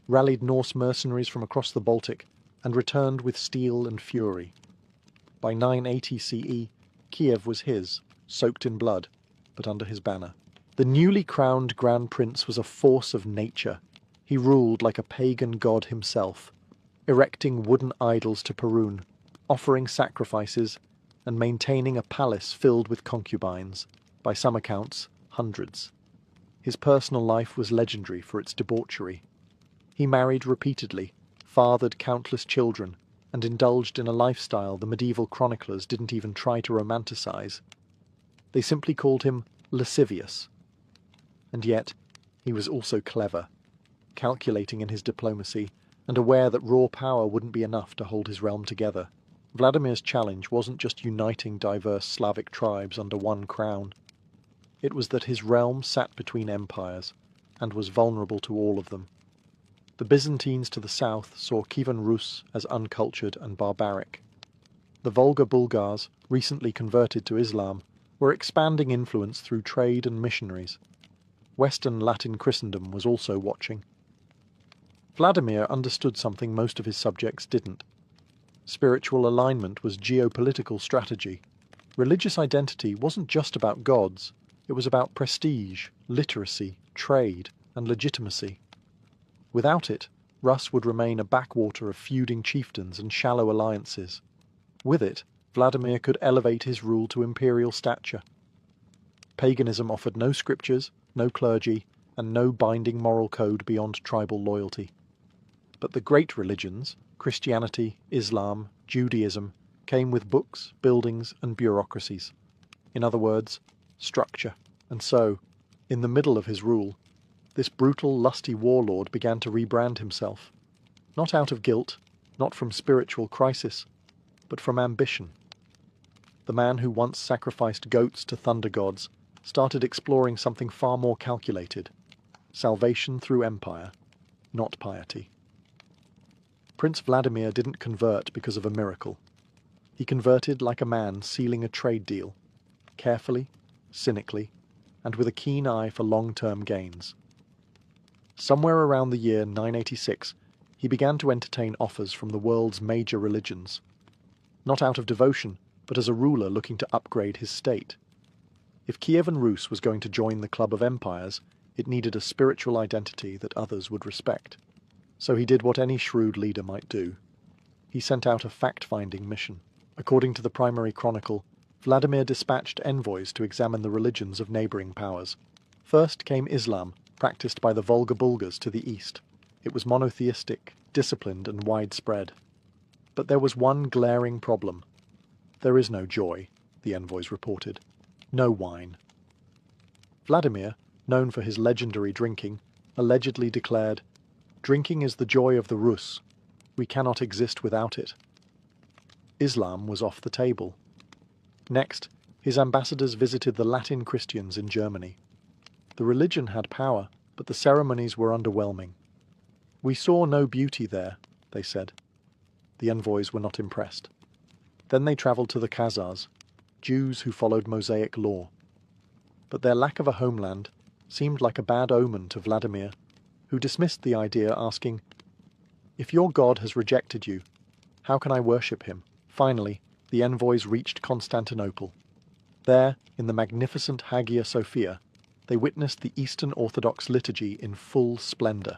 rallied Norse mercenaries from across the Baltic, and returned with steel and fury. By 980 CE, Kiev was his, soaked in blood, but under his banner. The newly crowned Grand Prince was a force of nature. He ruled like a pagan god himself, erecting wooden idols to Perun, offering sacrifices, and maintaining a palace filled with concubines, by some accounts, hundreds. His personal life was legendary for its debauchery. He married repeatedly, fathered countless children, and indulged in a lifestyle the medieval chroniclers didn't even try to romanticize. They simply called him lascivious. And yet, he was also clever, calculating in his diplomacy, and aware that raw power wouldn't be enough to hold his realm together. Vladimir's challenge wasn't just uniting diverse Slavic tribes under one crown. It was that his realm sat between empires, and was vulnerable to all of them. The Byzantines to the south saw Kievan Rus as uncultured and barbaric. The Volga Bulgars, recently converted to Islam, were expanding influence through trade and missionaries. Western Latin Christendom was also watching. Vladimir understood something most of his subjects didn't. Spiritual alignment was geopolitical strategy. Religious identity wasn't just about gods, it was about prestige, literacy, trade, and legitimacy. Without it, Rus would remain a backwater of feuding chieftains and shallow alliances. With it, Vladimir could elevate his rule to imperial stature. Paganism offered no scriptures, no clergy, and no binding moral code beyond tribal loyalty. But the great religions, Christianity, Islam, Judaism, came with books, buildings, and bureaucracies. In other words, structure. And so, in the middle of his rule, this brutal, lusty warlord began to rebrand himself. Not out of guilt, not from spiritual crisis, but from ambition. The man who once sacrificed goats to thunder gods started exploring something far more calculated: salvation through empire, not piety. Prince Vladimir didn't convert because of a miracle. He converted like a man sealing a trade deal, carefully, cynically, and with a keen eye for long-term gains. Somewhere around the year 986, he began to entertain offers from the world's major religions, not out of devotion, but as a ruler looking to upgrade his state. If Kievan Rus was going to join the Club of Empires, it needed a spiritual identity that others would respect. So he did what any shrewd leader might do. He sent out a fact-finding mission. According to the primary chronicle, Vladimir dispatched envoys to examine the religions of neighbouring powers. First came Islam, practiced by the Volga Bulgars to the east. It was monotheistic, disciplined and widespread. But there was one glaring problem. There is no joy, the envoys reported. No wine. Vladimir, known for his legendary drinking, allegedly declared, "Drinking is the joy of the Rus. We cannot exist without it." Islam was off the table. Next, his ambassadors visited the Latin Christians in Germany. The religion had power, but the ceremonies were underwhelming. "We saw no beauty there," they said. The envoys were not impressed. Then they travelled to the Khazars, Jews who followed Mosaic law. But their lack of a homeland seemed like a bad omen to Vladimir, who dismissed the idea, asking, "If your God has rejected you, how can I worship him?" Finally, the envoys reached Constantinople. There, in the magnificent Hagia Sophia, they witnessed the Eastern Orthodox liturgy in full splendour.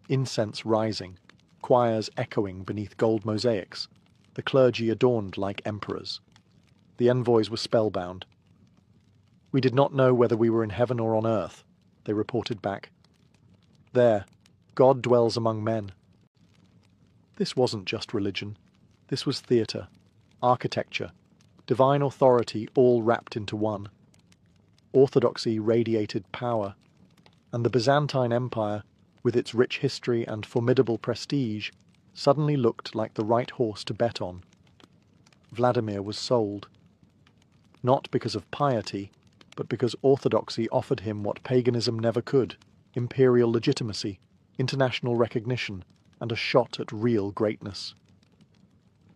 Incense rising, choirs echoing beneath gold mosaics, the clergy adorned like emperors. The envoys were spellbound. "We did not know whether we were in heaven or on earth," they reported back. "There, God dwells among men." This wasn't just religion. This was theatre, architecture, divine authority all wrapped into one. Orthodoxy radiated power, and the Byzantine Empire, with its rich history and formidable prestige, suddenly looked like the right horse to bet on. Vladimir was sold. Not because of piety, but because orthodoxy offered him what paganism never could: imperial legitimacy, international recognition, and a shot at real greatness.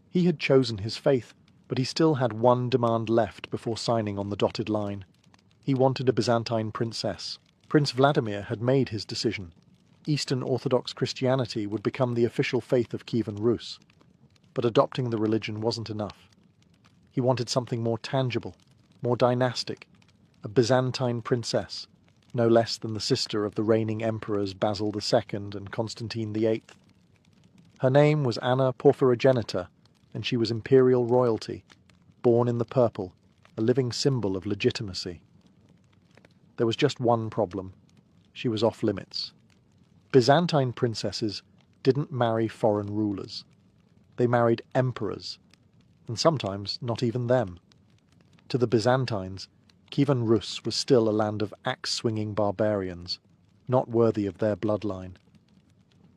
He had chosen his faith, but he still had one demand left before signing on the dotted line. He wanted a Byzantine princess. Prince Vladimir had made his decision. Eastern Orthodox Christianity would become the official faith of Kievan Rus. But adopting the religion wasn't enough. He wanted something more tangible, more dynastic, a Byzantine princess, no less than the sister of the reigning emperors Basil II and Constantine VIII. Her name was Anna Porphyrogenita, and she was imperial royalty, born in the purple, a living symbol of legitimacy. There was just one problem. She was off limits. Byzantine princesses didn't marry foreign rulers. They married emperors, and sometimes not even them. To the Byzantines, Kievan Rus was still a land of axe-swinging barbarians, not worthy of their bloodline.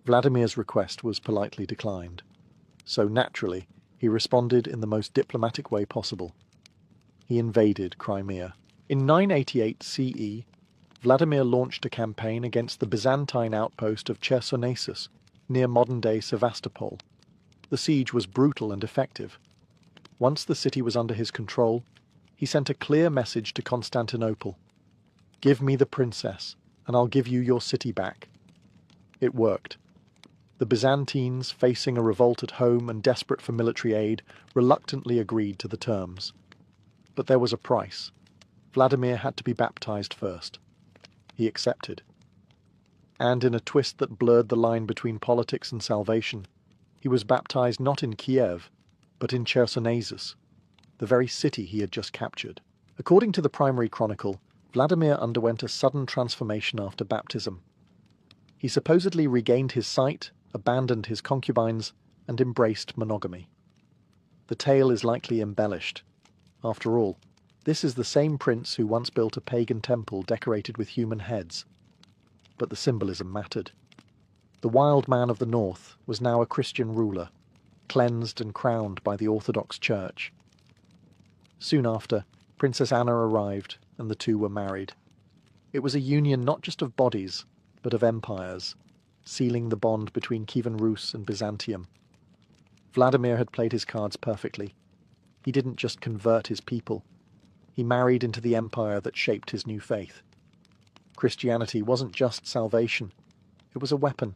Vladimir's request was politely declined. So naturally, he responded in the most diplomatic way possible. He invaded Crimea. In 988 CE, Vladimir launched a campaign against the Byzantine outpost of Chersonesus, near modern-day Sevastopol. The siege was brutal and effective. Once the city was under his control, he sent a clear message to Constantinople: "Give me the princess, and I'll give you your city back." It worked. The Byzantines, facing a revolt at home and desperate for military aid, reluctantly agreed to the terms. But there was a price. Vladimir had to be baptized first. He accepted. And in a twist that blurred the line between politics and salvation, he was baptized not in Kiev, but in Chersonesus, the very city he had just captured. According to the primary chronicle, Vladimir underwent a sudden transformation after baptism. He supposedly regained his sight, abandoned his concubines, and embraced monogamy. The tale is likely embellished. After all, This is the same prince who once built a pagan temple decorated with human heads. But the symbolism mattered. The wild man of the north was now a Christian ruler, cleansed and crowned by the Orthodox Church. Soon after, Princess Anna arrived, and the two were married. It was a union not just of bodies, but of empires, sealing the bond between Kievan Rus and Byzantium. Vladimir had played his cards perfectly. He didn't just convert his people. He married into the empire that shaped his new faith. Christianity wasn't just salvation. It was a weapon,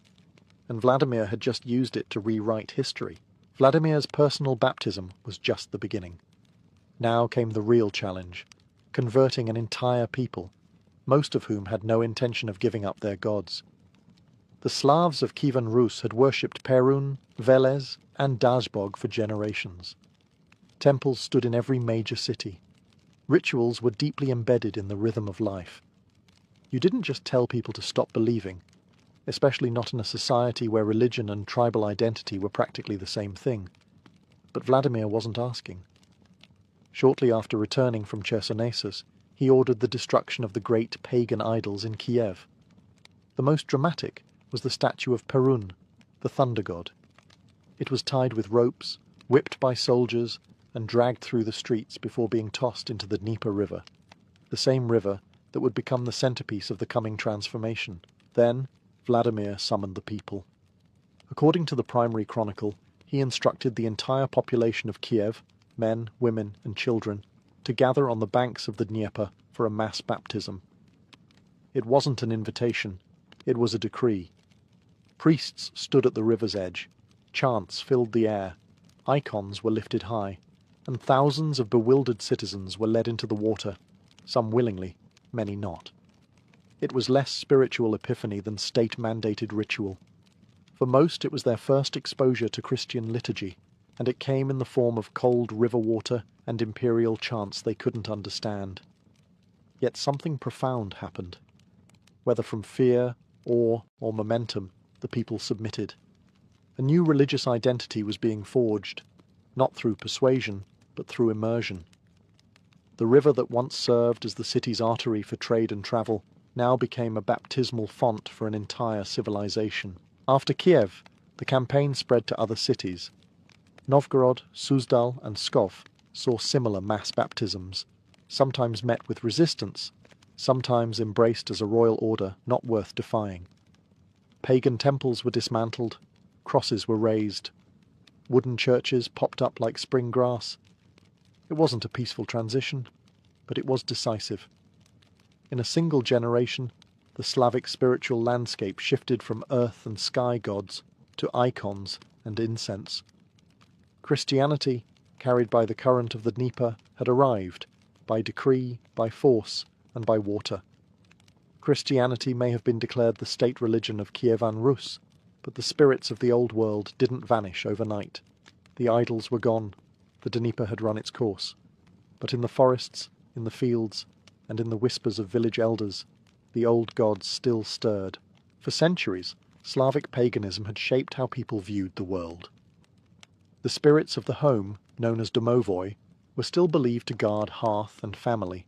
and Vladimir had just used it to rewrite history. Vladimir's personal baptism was just the beginning. Now came the real challenge, converting an entire people, most of whom had no intention of giving up their gods. The Slavs of Kievan Rus had worshipped Perun, Velez, and Dazbog for generations. Temples stood in every major city. Rituals were deeply embedded in the rhythm of life. You didn't just tell people to stop believing, especially not in a society where religion and tribal identity were practically the same thing. But Vladimir wasn't asking. Shortly after returning from Chersonesus, he ordered the destruction of the great pagan idols in Kiev. The most dramatic was the statue of Perun, the thunder god. It was tied with ropes, whipped by soldiers, and dragged through the streets before being tossed into the Dnieper River, the same river that would become the centerpiece of the coming transformation. Then, Vladimir summoned the people. According to the primary chronicle, he instructed the entire population of Kiev, men, women, and children, to gather on the banks of the Dnieper for a mass baptism. It wasn't an invitation, it was a decree. Priests stood at the river's edge, chants filled the air, icons were lifted high, and thousands of bewildered citizens were led into the water, some willingly, many not. It was less spiritual epiphany than state-mandated ritual. For most it was their first exposure to Christian liturgy, and it came in the form of cold river water and imperial chants they couldn't understand. Yet something profound happened. Whether from fear, awe, or momentum, the people submitted. A new religious identity was being forged, not through persuasion, but through immersion. The river that once served as the city's artery for trade and travel now became a baptismal font for an entire civilization. After Kiev, the campaign spread to other cities. Novgorod, Suzdal, and Pskov saw similar mass baptisms, sometimes met with resistance, sometimes embraced as a royal order not worth defying. Pagan temples were dismantled, crosses were raised, wooden churches popped up like spring grass. It wasn't a peaceful transition, but it was decisive. In a single generation, the Slavic spiritual landscape shifted from earth and sky gods to icons and incense. Christianity, carried by the current of the Dnieper, had arrived, by decree, by force, and by water. Christianity may have been declared the state religion of Kievan Rus, but the spirits of the old world didn't vanish overnight. The idols were gone, the Dnieper had run its course. But in the forests, in the fields, and in the whispers of village elders, the old gods still stirred. For centuries, Slavic paganism had shaped how people viewed the world. The spirits of the home, known as domovoi, were still believed to guard hearth and family.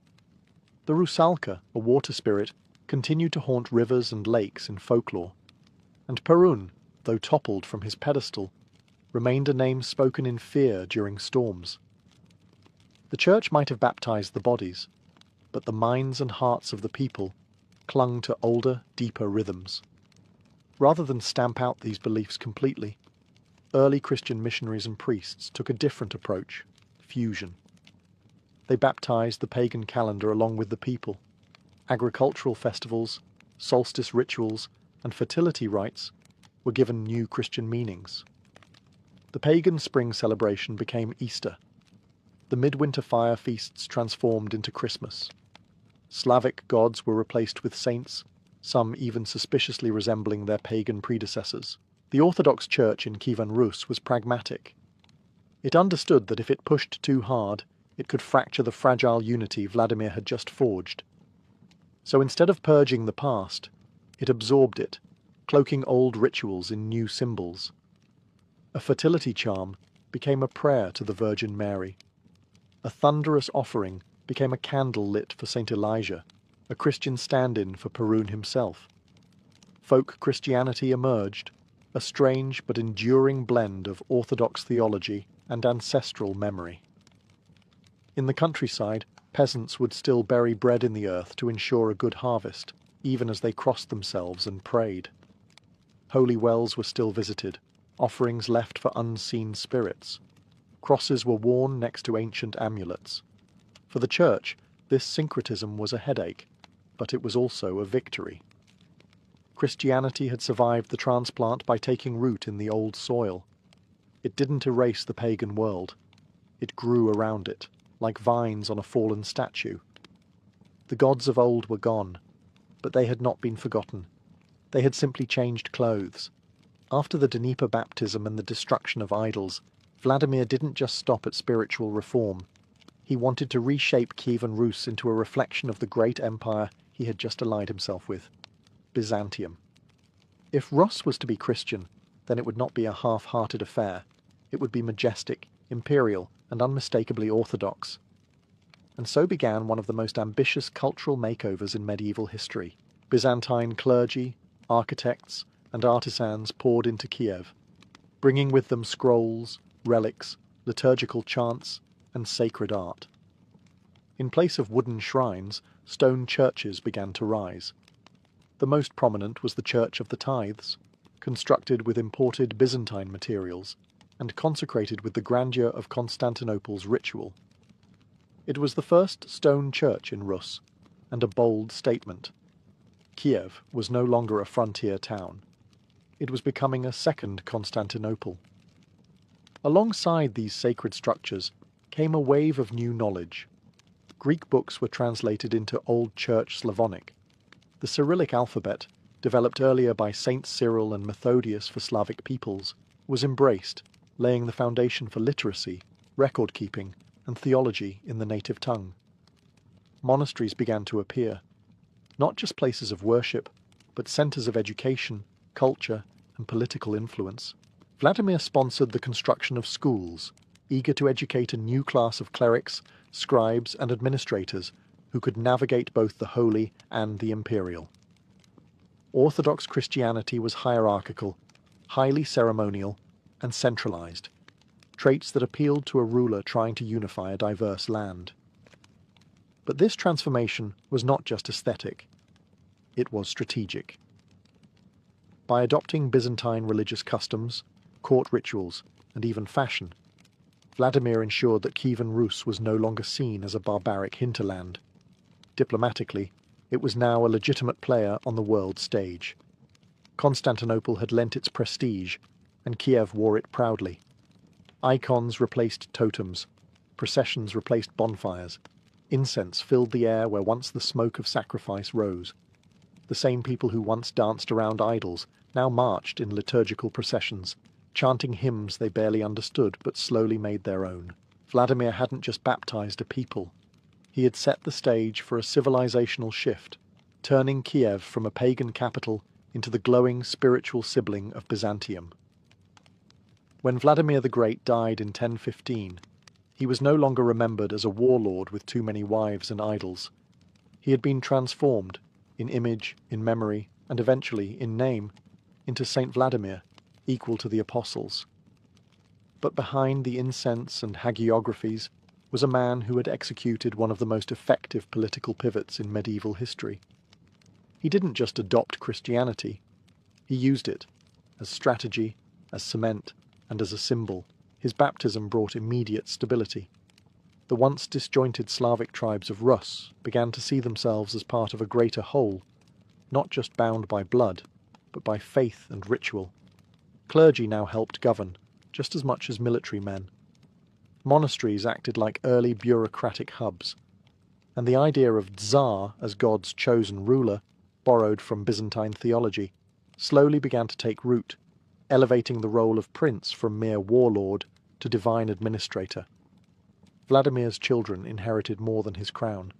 The Rusalka, a water spirit, continued to haunt rivers and lakes in folklore. And Perun, though toppled from his pedestal, remained a name spoken in fear during storms. The church might have baptized the bodies, but the minds and hearts of the people clung to older, deeper rhythms. Rather than stamp out these beliefs completely, early Christian missionaries and priests took a different approach: fusion. They baptized the pagan calendar along with the people. Agricultural festivals, solstice rituals, and fertility rites were given new Christian meanings. The pagan spring celebration became Easter. The midwinter fire feasts transformed into Christmas. Slavic gods were replaced with saints, some even suspiciously resembling their pagan predecessors. The Orthodox Church in Kievan Rus was pragmatic. It understood that if it pushed too hard, it could fracture the fragile unity Vladimir had just forged. So instead of purging the past, it absorbed it, cloaking old rituals in new symbols. A fertility charm became a prayer to the Virgin Mary. A thunderous offering became a candle lit for Saint Elijah, a Christian stand-in for Perun himself. Folk Christianity emerged, a strange but enduring blend of orthodox theology and ancestral memory. In the countryside, peasants would still bury bread in the earth to ensure a good harvest, even as they crossed themselves and prayed. Holy wells were still visited, offerings left for unseen spirits. Crosses were worn next to ancient amulets. For the church, this syncretism was a headache, but it was also a victory. Christianity had survived the transplant by taking root in the old soil. It didn't erase the pagan world. It grew around it, like vines on a fallen statue. The gods of old were gone, but they had not been forgotten. They had simply changed clothes. After the Dnieper baptism and the destruction of idols, Vladimir didn't just stop at spiritual reform. He wanted to reshape Kievan Rus into a reflection of the great empire he had just allied himself with, Byzantium. If Rus was to be Christian, then it would not be a half-hearted affair. It would be majestic, imperial, and unmistakably orthodox. And so began one of the most ambitious cultural makeovers in medieval history. Byzantine clergy, architects, and artisans poured into Kiev, bringing with them scrolls, relics, liturgical chants, and sacred art. In place of wooden shrines, stone churches began to rise. The most prominent was the Church of the Tithes, constructed with imported Byzantine materials, and consecrated with the grandeur of Constantinople's ritual. It was the first stone church in Rus, and a bold statement. Kiev was no longer a frontier town. It was becoming a second Constantinople. Alongside these sacred structures came a wave of new knowledge. Greek books were translated into Old Church Slavonic. The Cyrillic alphabet, developed earlier by Saints Cyril and Methodius for Slavic peoples, was embraced, laying the foundation for literacy, record-keeping, and theology in the native tongue. Monasteries began to appear, not just places of worship, but centers of education, culture, and political influence. Vladimir sponsored the construction of schools, eager to educate a new class of clerics, scribes, and administrators who could navigate both the holy and the imperial. Orthodox Christianity was hierarchical, highly ceremonial, and centralized, traits that appealed to a ruler trying to unify a diverse land. But this transformation was not just aesthetic, it was strategic. By adopting Byzantine religious customs, court rituals, and even fashion, Vladimir ensured that Kievan Rus was no longer seen as a barbaric hinterland. Diplomatically, it was now a legitimate player on the world stage. Constantinople had lent its prestige, and Kiev wore it proudly. Icons replaced totems, processions replaced bonfires, incense filled the air where once the smoke of sacrifice rose. The same people who once danced around idols now marched in liturgical processions, chanting hymns they barely understood but slowly made their own. Vladimir hadn't just baptized a people. He had set the stage for a civilizational shift, turning Kiev from a pagan capital into the glowing spiritual sibling of Byzantium. When Vladimir the Great died in 1015, he was no longer remembered as a warlord with too many wives and idols. He had been transformed, in image, in memory, and eventually, in name, into Saint Vladimir, equal to the apostles. But behind the incense and hagiographies was a man who had executed one of the most effective political pivots in medieval history. He didn't just adopt Christianity, he used it as strategy, as cement, and as a symbol. His baptism brought immediate stability. The once disjointed Slavic tribes of Rus began to see themselves as part of a greater whole, not just bound by blood, but by faith and ritual. Clergy now helped govern, just as much as military men. Monasteries acted like early bureaucratic hubs, and the idea of Tsar as God's chosen ruler, borrowed from Byzantine theology, slowly began to take root, elevating the role of prince from mere warlord to divine administrator. Vladimir's children inherited more than his crown.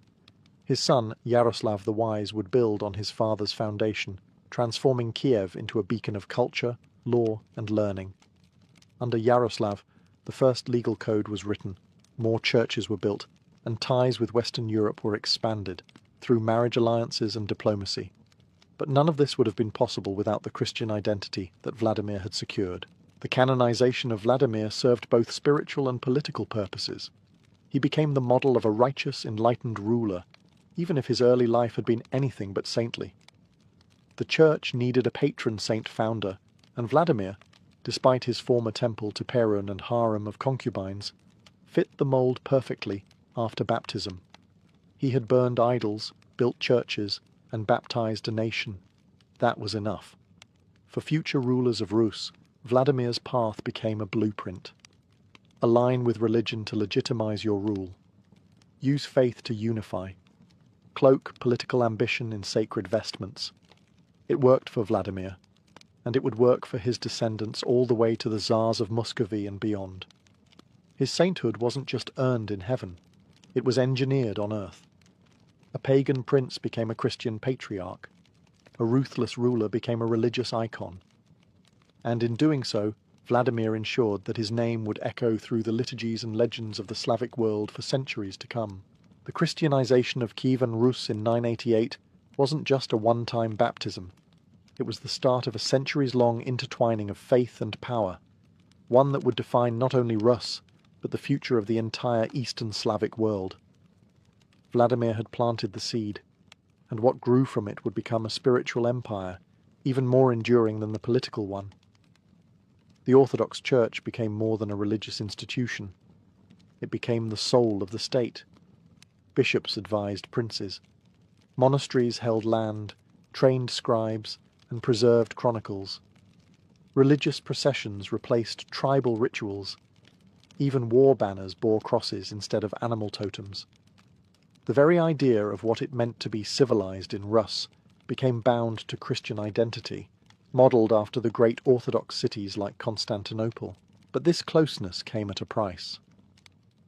His son, Yaroslav the Wise, would build on his father's foundation, transforming Kiev into a beacon of culture, law, and learning. Under Yaroslav, the first legal code was written, more churches were built, and ties with Western Europe were expanded through marriage alliances and diplomacy. But none of this would have been possible without the Christian identity that Vladimir had secured. The canonization of Vladimir served both spiritual and political purposes. He became the model of a righteous, enlightened ruler, even if his early life had been anything but saintly. The Church needed a patron saint founder, and Vladimir, despite his former temple to Perun and harem of concubines, fit the mould perfectly after baptism. He had burned idols, built churches, and baptized a nation. That was enough. For future rulers of Rus, Vladimir's path became a blueprint. Align with religion to legitimize your rule. Use faith to unify. Cloak political ambition in sacred vestments. It worked for Vladimir, and it would work for his descendants all the way to the Tsars of Muscovy and beyond. His sainthood wasn't just earned in heaven, it was engineered on earth. A pagan prince became a Christian patriarch. A ruthless ruler became a religious icon. And in doing so, Vladimir ensured that his name would echo through the liturgies and legends of the Slavic world for centuries to come. The Christianization of Kievan Rus in 988 wasn't just a one-time baptism. It was the start of a centuries-long intertwining of faith and power, one that would define not only Rus, but the future of the entire Eastern Slavic world. Vladimir had planted the seed, and what grew from it would become a spiritual empire, even more enduring than the political one. The Orthodox Church became more than a religious institution. It became the soul of the state. Bishops advised princes. Monasteries held land, trained scribes, and preserved chronicles. Religious processions replaced tribal rituals. Even war banners bore crosses instead of animal totems. The very idea of what it meant to be civilized in Rus became bound to Christian identity, modelled after the great Orthodox cities like Constantinople. But this closeness came at a price.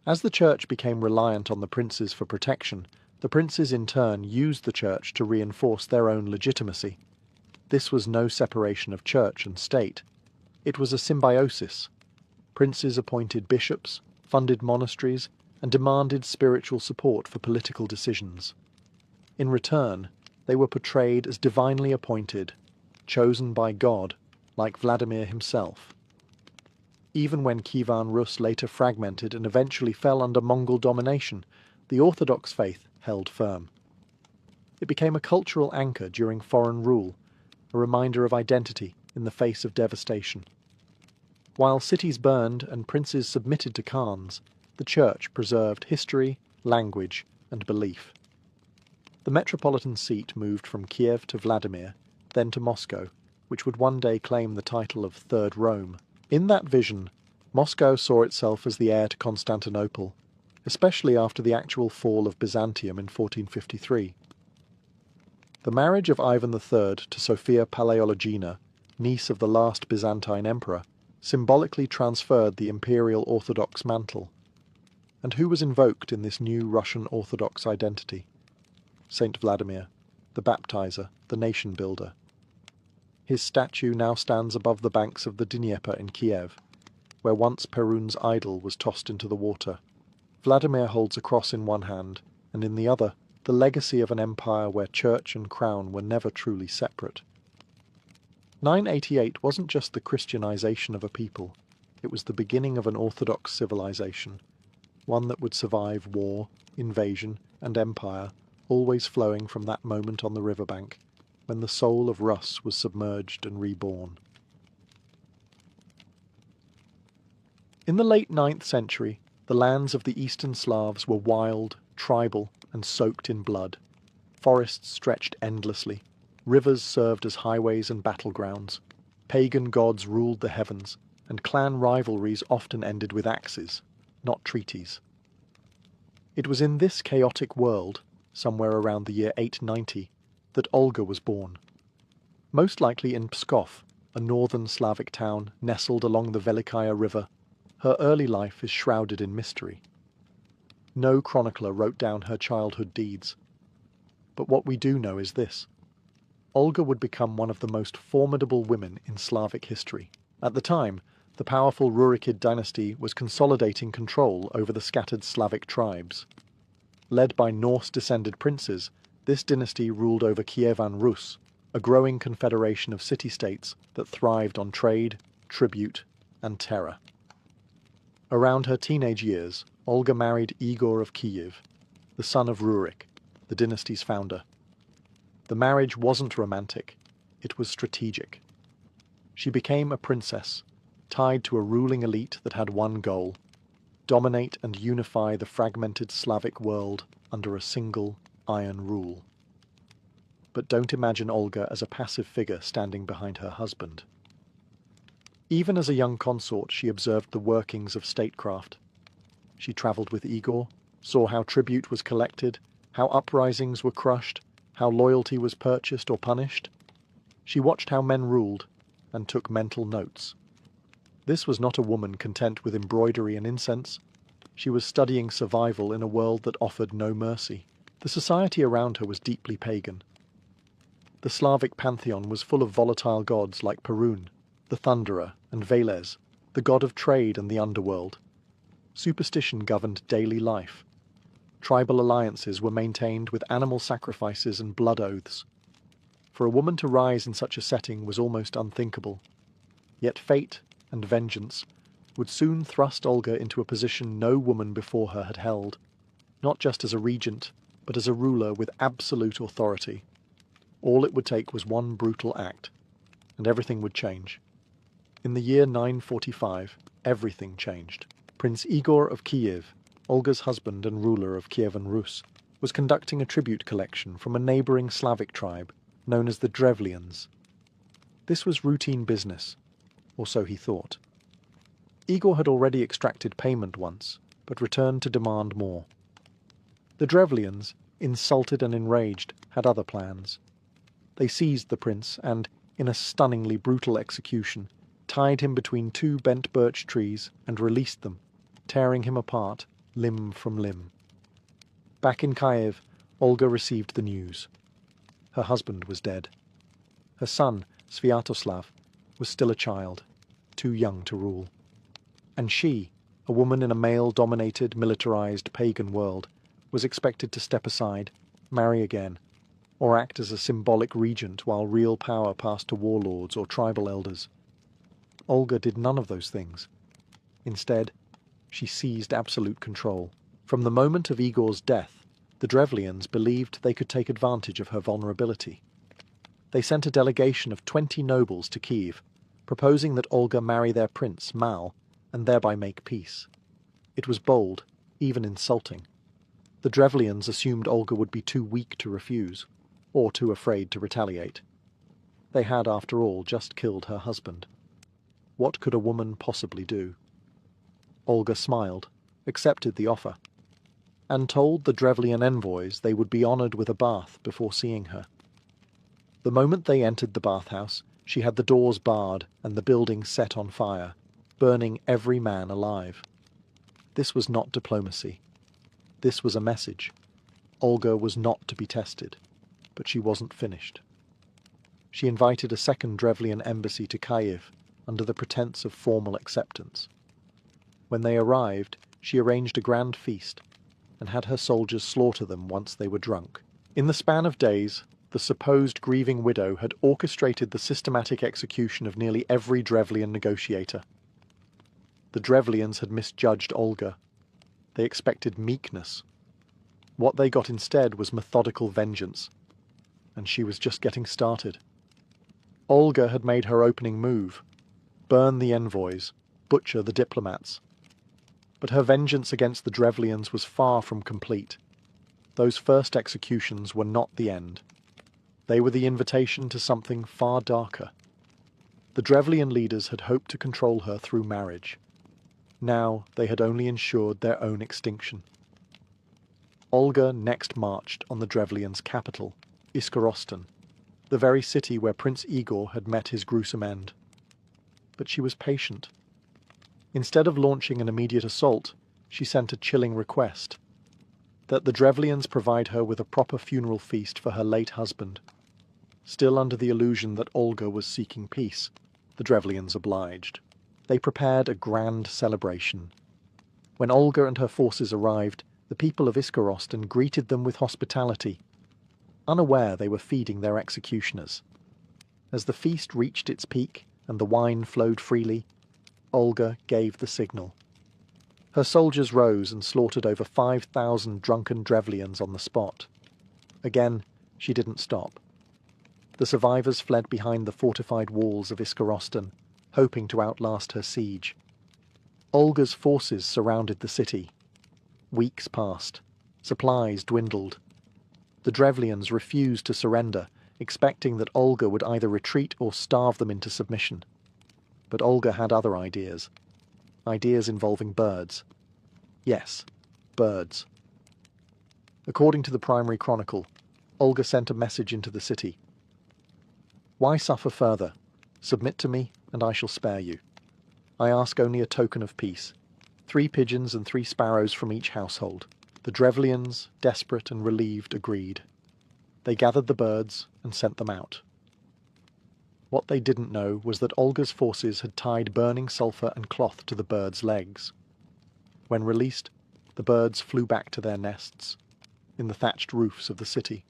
As the Church became reliant on the princes for protection, the princes in turn used the Church to reinforce their own legitimacy. This was no separation of Church and state. It was a symbiosis. Princes appointed bishops, funded monasteries, and demanded spiritual support for political decisions. In return, they were portrayed as divinely appointed, chosen by God, like Vladimir himself. Even when Kievan Rus later fragmented and eventually fell under Mongol domination, the Orthodox faith held firm. It became a cultural anchor during foreign rule, a reminder of identity in the face of devastation. While cities burned and princes submitted to khans, the Church preserved history, language, and belief. The metropolitan seat moved from Kiev to Vladimir, then to Moscow, which would one day claim the title of Third Rome. In that vision, Moscow saw itself as the heir to Constantinople, especially after the actual fall of Byzantium in 1453. The marriage of Ivan III to Sophia Palaeologina, niece of the last Byzantine emperor, symbolically transferred the imperial Orthodox mantle. And who was invoked in this new Russian Orthodox identity? Saint Vladimir, the baptizer, the nation builder. His statue now stands above the banks of the Dnieper in Kiev, where once Perun's idol was tossed into the water. Vladimir holds a cross in one hand, and in the other, the legacy of an empire where church and crown were never truly separate. 988 wasn't just the Christianization of a people, it was the beginning of an Orthodox civilization, one that would survive war, invasion, and empire, always flowing from that moment on the riverbank, when the soul of Rus was submerged and reborn. In the late 9th century, the lands of the Eastern Slavs were wild, tribal, and soaked in blood. Forests stretched endlessly. Rivers served as highways and battlegrounds. Pagan gods ruled the heavens, and clan rivalries often ended with axes, not treaties. It was in this chaotic world, somewhere around the year 890, that Olga was born. Most likely in Pskov, a northern Slavic town nestled along the Velikaya River, her early life is shrouded in mystery. No chronicler wrote down her childhood deeds. But what we do know is this. Olga would become one of the most formidable women in Slavic history. At the time, the powerful Rurikid dynasty was consolidating control over the scattered Slavic tribes. Led by Norse-descended princes, this dynasty ruled over Kievan Rus, a growing confederation of city-states that thrived on trade, tribute, and terror. Around her teenage years, Olga married Igor of Kiev, the son of Rurik, the dynasty's founder. The marriage wasn't romantic, it was strategic. She became a princess, tied to a ruling elite that had one goal: dominate and unify the fragmented Slavic world under a single iron rule. But don't imagine Olga as a passive figure standing behind her husband. Even as a young consort, she observed the workings of statecraft. She travelled with Igor, saw how tribute was collected, how uprisings were crushed, how loyalty was purchased or punished. She watched how men ruled, and took mental notes. This was not a woman content with embroidery and incense. She was studying survival in a world that offered no mercy. The society around her was deeply pagan. The Slavic pantheon was full of volatile gods like Perun, the Thunderer, and Veles, the god of trade and the underworld. Superstition governed daily life. Tribal alliances were maintained with animal sacrifices and blood oaths. For a woman to rise in such a setting was almost unthinkable. Yet fate and vengeance would soon thrust Olga into a position no woman before her had held, not just as a regent, but as a ruler with absolute authority. All it would take was one brutal act, and everything would change. In the year 945, everything changed. Prince Igor of Kiev, Olga's husband and ruler of Kievan Rus, was conducting a tribute collection from a neighbouring Slavic tribe known as the Drevlians. This was routine business, or so he thought. Igor had already extracted payment once, but returned to demand more. The Drevlians, insulted and enraged, had other plans. They seized the prince and, in a stunningly brutal execution, tied him between two bent birch trees and released them, tearing him apart, limb from limb. Back in Kiev, Olga received the news. Her husband was dead. Her son, Sviatoslav, was still a child, too young to rule. And she, a woman in a male-dominated, militarized pagan world, was expected to step aside, marry again, or act as a symbolic regent while real power passed to warlords or tribal elders. Olga did none of those things. Instead, she seized absolute control. From the moment of Igor's death, the Drevlians believed they could take advantage of her vulnerability. They sent a delegation of 20 nobles to Kiev, proposing that Olga marry their prince, Mal, and thereby make peace. It was bold, even insulting. The Drevlians assumed Olga would be too weak to refuse, or too afraid to retaliate. They had, after all, just killed her husband. What could a woman possibly do? Olga smiled, accepted the offer, and told the Drevlian envoys they would be honoured with a bath before seeing her. The moment they entered the bathhouse, she had the doors barred and the building set on fire, burning every man alive. This was not diplomacy. This was a message. Olga was not to be tested, but she wasn't finished. She invited a second Drevlian embassy to Kiev under the pretense of formal acceptance. When they arrived, she arranged a grand feast and had her soldiers slaughter them once they were drunk. In the span of days, the supposed grieving widow had orchestrated the systematic execution of nearly every Drevlian negotiator. The Drevlians had misjudged Olga. They expected meekness. What they got instead was methodical vengeance, and she was just getting started. Olga had made her opening move: burn the envoys, butcher the diplomats. But her vengeance against the Drevlians was far from complete. Those first executions were not the end. They were the invitation to something far darker. The Drevlian leaders had hoped to control her through marriage. Now they had only ensured their own extinction. Olga next marched on the Drevlians' capital, Iskorostan, the very city where Prince Igor had met his gruesome end. But she was patient. Instead of launching an immediate assault, she sent a chilling request: that the Drevlians provide her with a proper funeral feast for her late husband. Still under the illusion that Olga was seeking peace, the Drevlians obliged. They prepared a grand celebration. When Olga and her forces arrived, The people of Iskarostan greeted them with hospitality, unaware they were feeding their executioners. As the feast reached its peak and the wine flowed freely, Olga gave the signal. Her soldiers rose and slaughtered over 5,000 drunken Drevlians on the spot. Again, she didn't stop. The survivors fled behind the fortified walls of Iskarostan, hoping to outlast her siege. Olga's forces surrounded the city. Weeks passed. Supplies dwindled. The Drevlians refused to surrender, expecting that Olga would either retreat or starve them into submission. But Olga had other ideas. Ideas involving birds. Yes, birds. According to the primary chronicle, Olga sent a message into the city. "Why suffer further? Submit to me, and I shall spare you. I ask only a token of peace. 3 pigeons and 3 sparrows from each household." The Drevlians, desperate and relieved, agreed. They gathered the birds and sent them out. What they didn't know was that Olga's forces had tied burning sulphur and cloth to the birds' legs. When released, the birds flew back to their nests, in the thatched roofs of the city.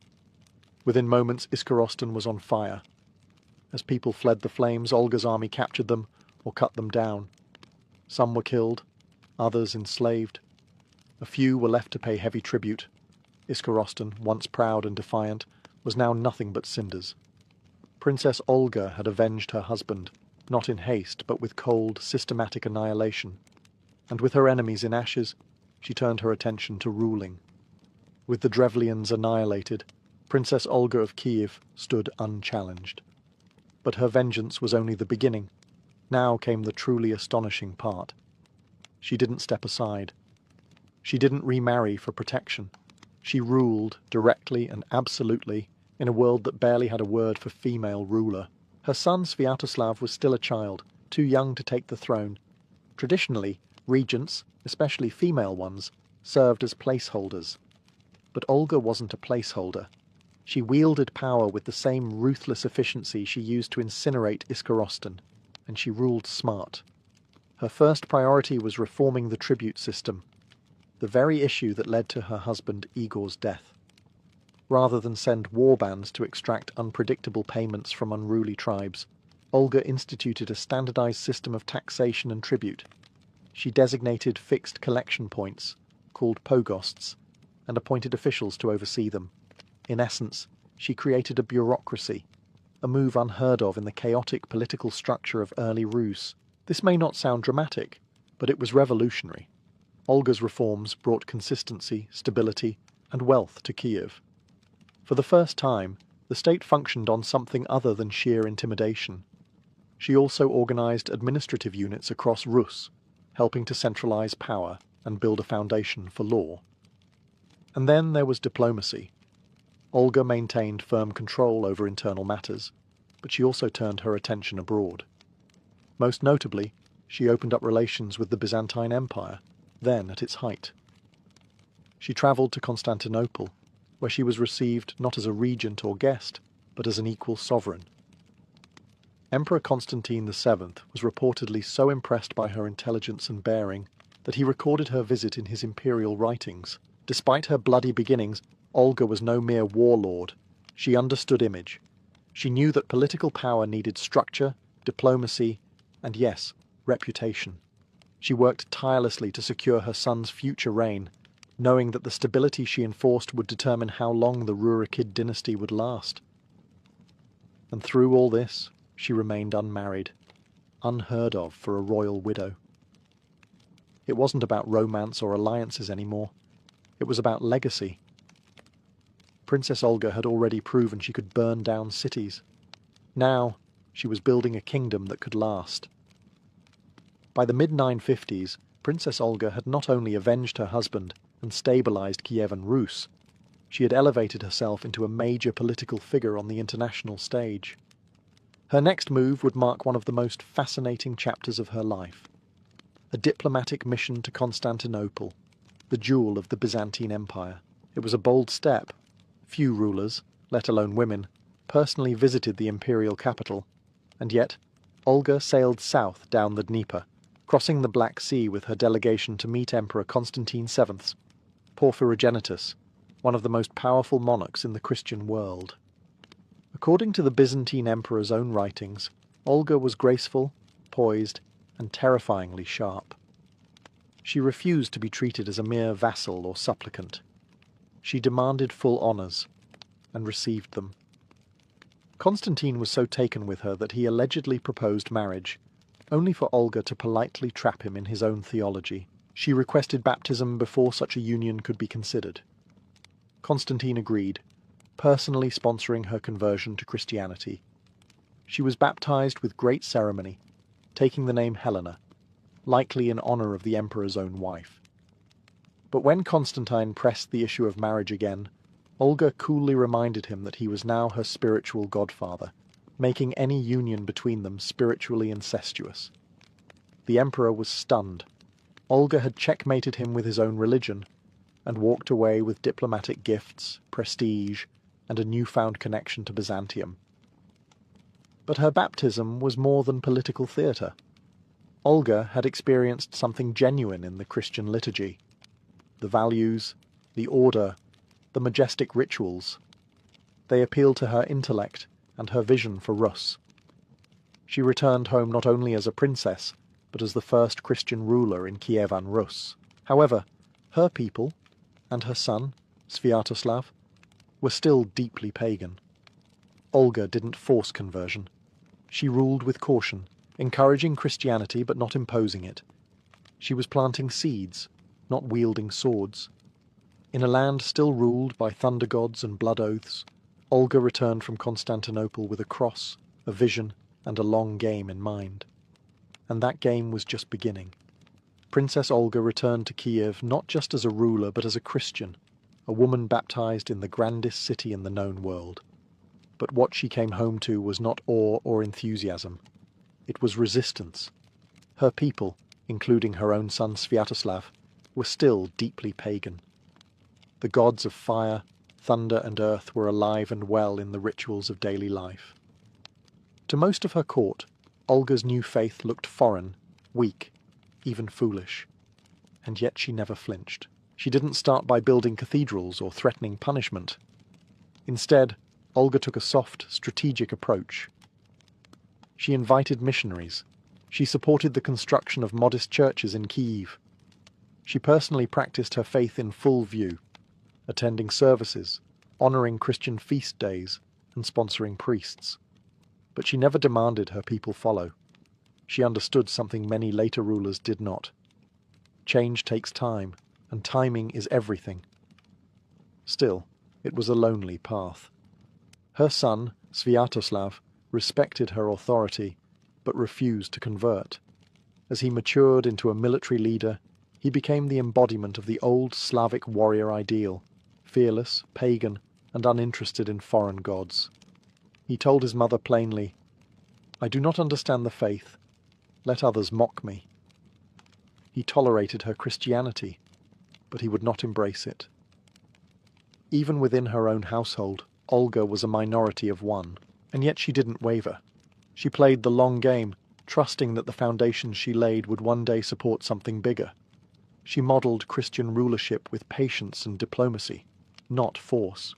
Within moments, Iskarostan was on fire. As people fled the flames, Olga's army captured them or cut them down. Some were killed, others enslaved. A few were left to pay heavy tribute. Iskarostan, once proud and defiant, was now nothing but cinders. Princess Olga had avenged her husband, not in haste, but with cold, systematic annihilation. And with her enemies in ashes, she turned her attention to ruling. With the Drevlians annihilated, Princess Olga of Kiev stood unchallenged. But her vengeance was only the beginning. Now came the truly astonishing part. She didn't step aside. She didn't remarry for protection. She ruled, directly and absolutely, in a world that barely had a word for female ruler. Her son Sviatoslav was still a child, too young to take the throne. Traditionally, regents, especially female ones, served as placeholders. But Olga wasn't a placeholder. She wielded power with the same ruthless efficiency she used to incinerate Iskarostan, and she ruled smart. Her first priority was reforming the tribute system, the very issue that led to her husband Igor's death. Rather than send war bands to extract unpredictable payments from unruly tribes, Olga instituted a standardized system of taxation and tribute. She designated fixed collection points, called pogosts, and appointed officials to oversee them. In essence, she created a bureaucracy, a move unheard of in the chaotic political structure of early Rus. This may not sound dramatic, but it was revolutionary. Olga's reforms brought consistency, stability, and wealth to Kiev. For the first time, the state functioned on something other than sheer intimidation. She also organized administrative units across Rus, helping to centralize power and build a foundation for law. And then there was diplomacy. Olga maintained firm control over internal matters, but she also turned her attention abroad. Most notably, she opened up relations with the Byzantine Empire, then at its height. She travelled to Constantinople, where she was received not as a regent or guest, but as an equal sovereign. Emperor Constantine VII was reportedly so impressed by her intelligence and bearing that he recorded her visit in his imperial writings. Despite her bloody beginnings, Olga was no mere warlord. She understood image. She knew that political power needed structure, diplomacy, and yes, reputation. She worked tirelessly to secure her son's future reign, knowing that the stability she enforced would determine how long the Rurikid dynasty would last. And through all this, she remained unmarried, unheard of for a royal widow. It wasn't about romance or alliances anymore. It was about legacy. Princess Olga had already proven she could burn down cities. Now, she was building a kingdom that could last. By the mid-950s, Princess Olga had not only avenged her husband and stabilized Kievan Rus, she had elevated herself into a major political figure on the international stage. Her next move would mark one of the most fascinating chapters of her life. A diplomatic mission to Constantinople, the jewel of the Byzantine Empire. It was a bold step. Few rulers, let alone women, personally visited the imperial capital, and yet Olga sailed south down the Dnieper, crossing the Black Sea with her delegation to meet Emperor Constantine VII. Porphyrogenitus, one of the most powerful monarchs in the Christian world. According to the Byzantine emperor's own writings, Olga was graceful, poised, and terrifyingly sharp. She refused to be treated as a mere vassal or supplicant. She demanded full honours, and received them. Constantine was so taken with her that he allegedly proposed marriage, only for Olga to politely trap him in his own theology. She requested baptism before such a union could be considered. Constantine agreed, personally sponsoring her conversion to Christianity. She was baptized with great ceremony, taking the name Helena, likely in honor of the emperor's own wife. But when Constantine pressed the issue of marriage again, Olga coolly reminded him that he was now her spiritual godfather, making any union between them spiritually incestuous. The emperor was stunned. Olga had checkmated him with his own religion, and walked away with diplomatic gifts, prestige, and a newfound connection to Byzantium. But her baptism was more than political theatre. Olga had experienced something genuine in the Christian liturgy. The values, the order, the majestic rituals. They appealed to her intellect and her vision for Rus. She returned home not only as a princess, but as the first Christian ruler in Kievan Rus. However, her people, and her son, Sviatoslav, were still deeply pagan. Olga didn't force conversion. She ruled with caution, encouraging Christianity but not imposing it. She was planting seeds, not wielding swords. In a land still ruled by thunder gods and blood oaths, Olga returned from Constantinople with a cross, a vision, and a long game in mind. And that game was just beginning. Princess Olga returned to Kiev not just as a ruler but as a Christian, a woman baptized in the grandest city in the known world. But what she came home to was not awe or enthusiasm. It was resistance. Her people, including her own son Sviatoslav, were still deeply pagan. The gods of fire, thunder, and earth were alive and well in the rituals of daily life. To most of her court, Olga's new faith looked foreign, weak, even foolish. And yet she never flinched. She didn't start by building cathedrals or threatening punishment. Instead, Olga took a soft, strategic approach. She invited missionaries. She supported the construction of modest churches in Kyiv. She personally practiced her faith in full view, attending services, honoring Christian feast days, and sponsoring priests. But she never demanded her people follow. She understood something many later rulers did not. Change takes time, and timing is everything. Still, it was a lonely path. Her son, Sviatoslav, respected her authority, but refused to convert. As he matured into a military leader, he became the embodiment of the old Slavic warrior ideal, fearless, pagan, and uninterested in foreign gods. He told his mother plainly, "I do not understand the faith. Let others mock me." He tolerated her Christianity, but he would not embrace it. Even within her own household, Olga was a minority of one, and yet she didn't waver. She played the long game, trusting that the foundations she laid would one day support something bigger. She modelled Christian rulership with patience and diplomacy, not force.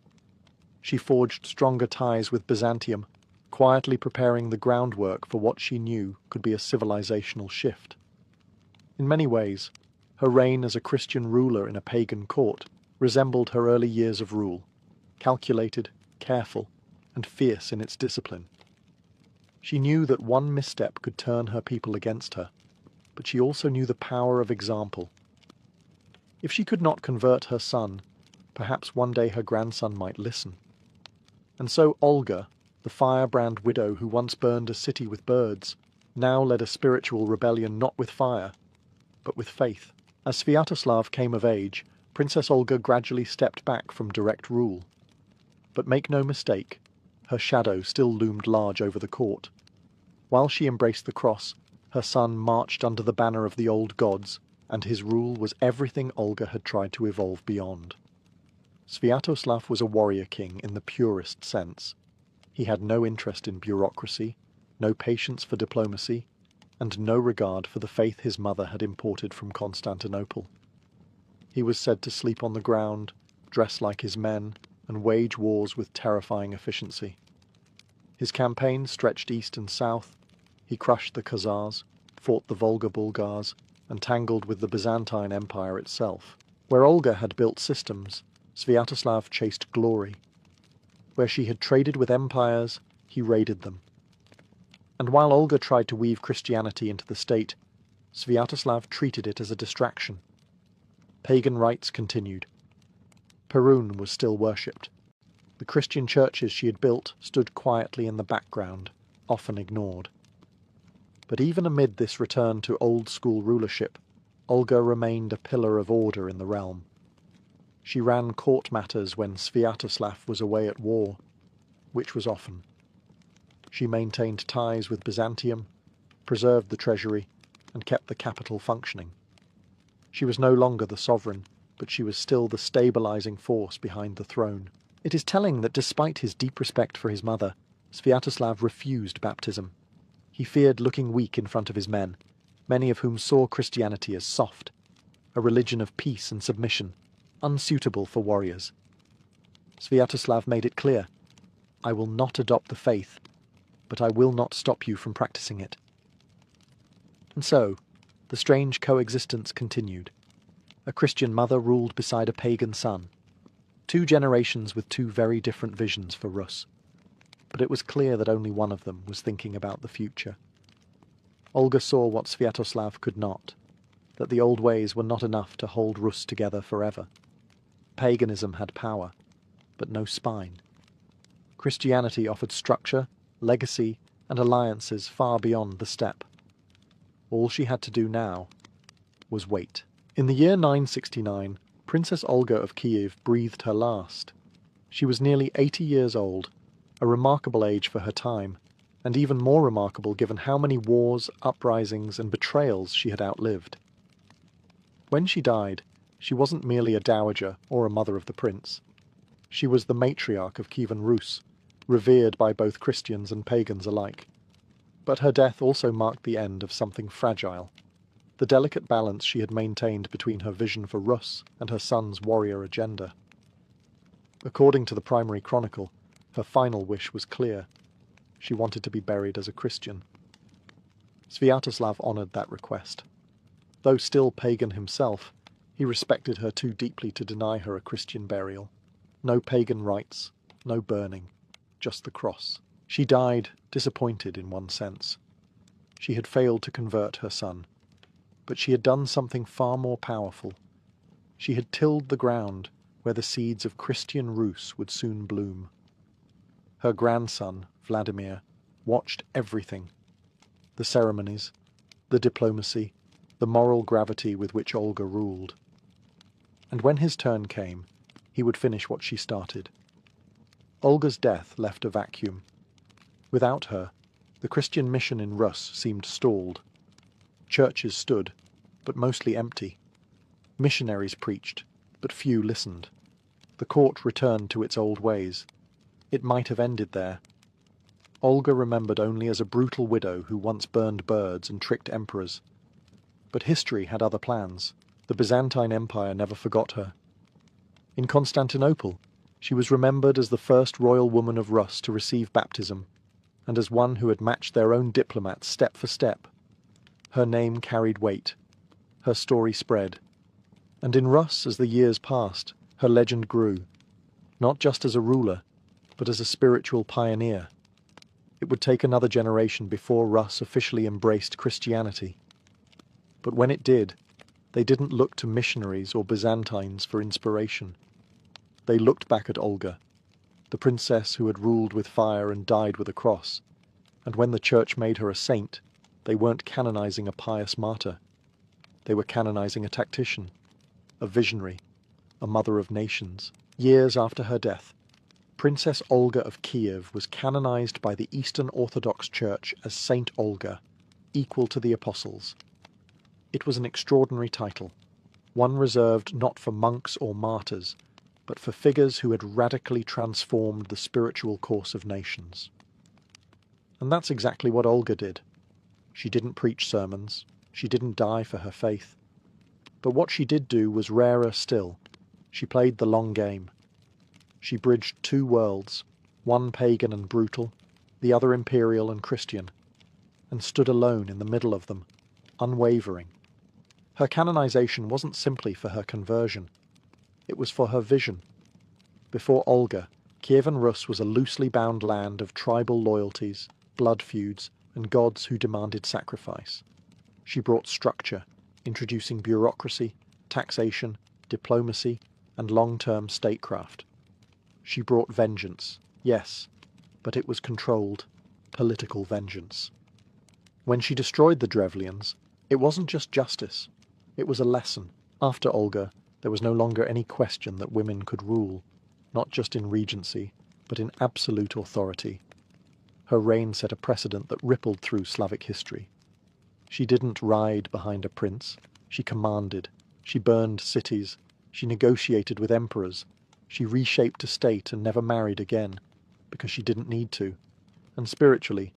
She forged stronger ties with Byzantium, quietly preparing the groundwork for what she knew could be a civilizational shift. In many ways, her reign as a Christian ruler in a pagan court resembled her early years of rule, calculated, careful, and fierce in its discipline. She knew that one misstep could turn her people against her, but she also knew the power of example. If she could not convert her son, perhaps one day her grandson might listen. And so Olga, the firebrand widow who once burned a city with birds, now led a spiritual rebellion not with fire, but with faith. As Sviatoslav came of age, Princess Olga gradually stepped back from direct rule. But make no mistake, her shadow still loomed large over the court. While she embraced the cross, her son marched under the banner of the old gods, and his rule was everything Olga had tried to evolve beyond. Sviatoslav was a warrior king in the purest sense. He had no interest in bureaucracy, no patience for diplomacy, and no regard for the faith his mother had imported from Constantinople. He was said to sleep on the ground, dress like his men, and wage wars with terrifying efficiency. His campaigns stretched east and south. He crushed the Khazars, fought the Volga Bulgars, and tangled with the Byzantine Empire itself. Where Olga had built systems, Sviatoslav chased glory. Where she had traded with empires, he raided them. And while Olga tried to weave Christianity into the state, Sviatoslav treated it as a distraction. Pagan rites continued. Perun was still worshipped. The Christian churches she had built stood quietly in the background, often ignored. But even amid this return to old-school rulership, Olga remained a pillar of order in the realm. She ran court matters when Sviatoslav was away at war, which was often. She maintained ties with Byzantium, preserved the treasury, and kept the capital functioning. She was no longer the sovereign, but she was still the stabilizing force behind the throne. It is telling that despite his deep respect for his mother, Sviatoslav refused baptism. He feared looking weak in front of his men, many of whom saw Christianity as soft, a religion of peace and submission, unsuitable for warriors. Sviatoslav made it clear, "I will not adopt the faith, but I will not stop you from practicing it." And so, the strange coexistence continued. A Christian mother ruled beside a pagan son. 2 generations with 2 very different visions for Rus. But it was clear that only one of them was thinking about the future. Olga saw what Sviatoslav could not, that the old ways were not enough to hold Rus together forever. Paganism had power, but no spine. Christianity offered structure, legacy, and alliances far beyond the steppe. All she had to do now was wait. In the year 969, Princess Olga of Kiev breathed her last. She was nearly 80 years old, a remarkable age for her time, and even more remarkable given how many wars, uprisings, and betrayals she had outlived. When she died, she wasn't merely a dowager or a mother of the prince. She was the matriarch of Kievan Rus, revered by both Christians and pagans alike. But her death also marked the end of something fragile, the delicate balance she had maintained between her vision for Rus and her son's warrior agenda. According to the primary chronicle, her final wish was clear. She wanted to be buried as a Christian. Sviatoslav honoured that request. Though still pagan himself, he respected her too deeply to deny her a Christian burial. No pagan rites, no burning, just the cross. She died disappointed in one sense. She had failed to convert her son. But she had done something far more powerful. She had tilled the ground where the seeds of Christian Rus would soon bloom. Her grandson, Vladimir, watched everything. The ceremonies, the diplomacy, the moral gravity with which Olga ruled. And when his turn came, he would finish what she started. Olga's death left a vacuum. Without her, the Christian mission in Rus seemed stalled. Churches stood, but mostly empty. Missionaries preached, but few listened. The court returned to its old ways. It might have ended there. Olga remembered only as a brutal widow who once burned birds and tricked emperors. But history had other plans. The Byzantine Empire never forgot her. In Constantinople, she was remembered as the first royal woman of Rus to receive baptism, and as one who had matched their own diplomats step for step. Her name carried weight. Her story spread. And in Rus, as the years passed, her legend grew, not just as a ruler, but as a spiritual pioneer. It would take another generation before Rus officially embraced Christianity. But when it did, they didn't look to missionaries or Byzantines for inspiration. They looked back at Olga, the princess who had ruled with fire and died with a cross, and when the church made her a saint, they weren't canonizing a pious martyr. They were canonizing a tactician, a visionary, a mother of nations. Years after her death, Princess Olga of Kiev was canonized by the Eastern Orthodox Church as Saint Olga, equal to the apostles. It was an extraordinary title, one reserved not for monks or martyrs, but for figures who had radically transformed the spiritual course of nations. And that's exactly what Olga did. She didn't preach sermons. She didn't die for her faith. But what she did do was rarer still. She played the long game. She bridged two worlds, one pagan and brutal, the other imperial and Christian, and stood alone in the middle of them, unwavering. Her canonization wasn't simply for her conversion. It was for her vision. Before Olga, Kievan Rus was a loosely bound land of tribal loyalties, blood feuds, and gods who demanded sacrifice. She brought structure, introducing bureaucracy, taxation, diplomacy, and long-term statecraft. She brought vengeance, yes, but it was controlled, political vengeance. When she destroyed the Drevlians, it wasn't just justice. It was a lesson. After Olga, there was no longer any question that women could rule, not just in regency, but in absolute authority. Her reign set a precedent that rippled through Slavic history. She didn't ride behind a prince. She commanded. She burned cities. She negotiated with emperors. She reshaped a state and never married again, because she didn't need to. And spiritually,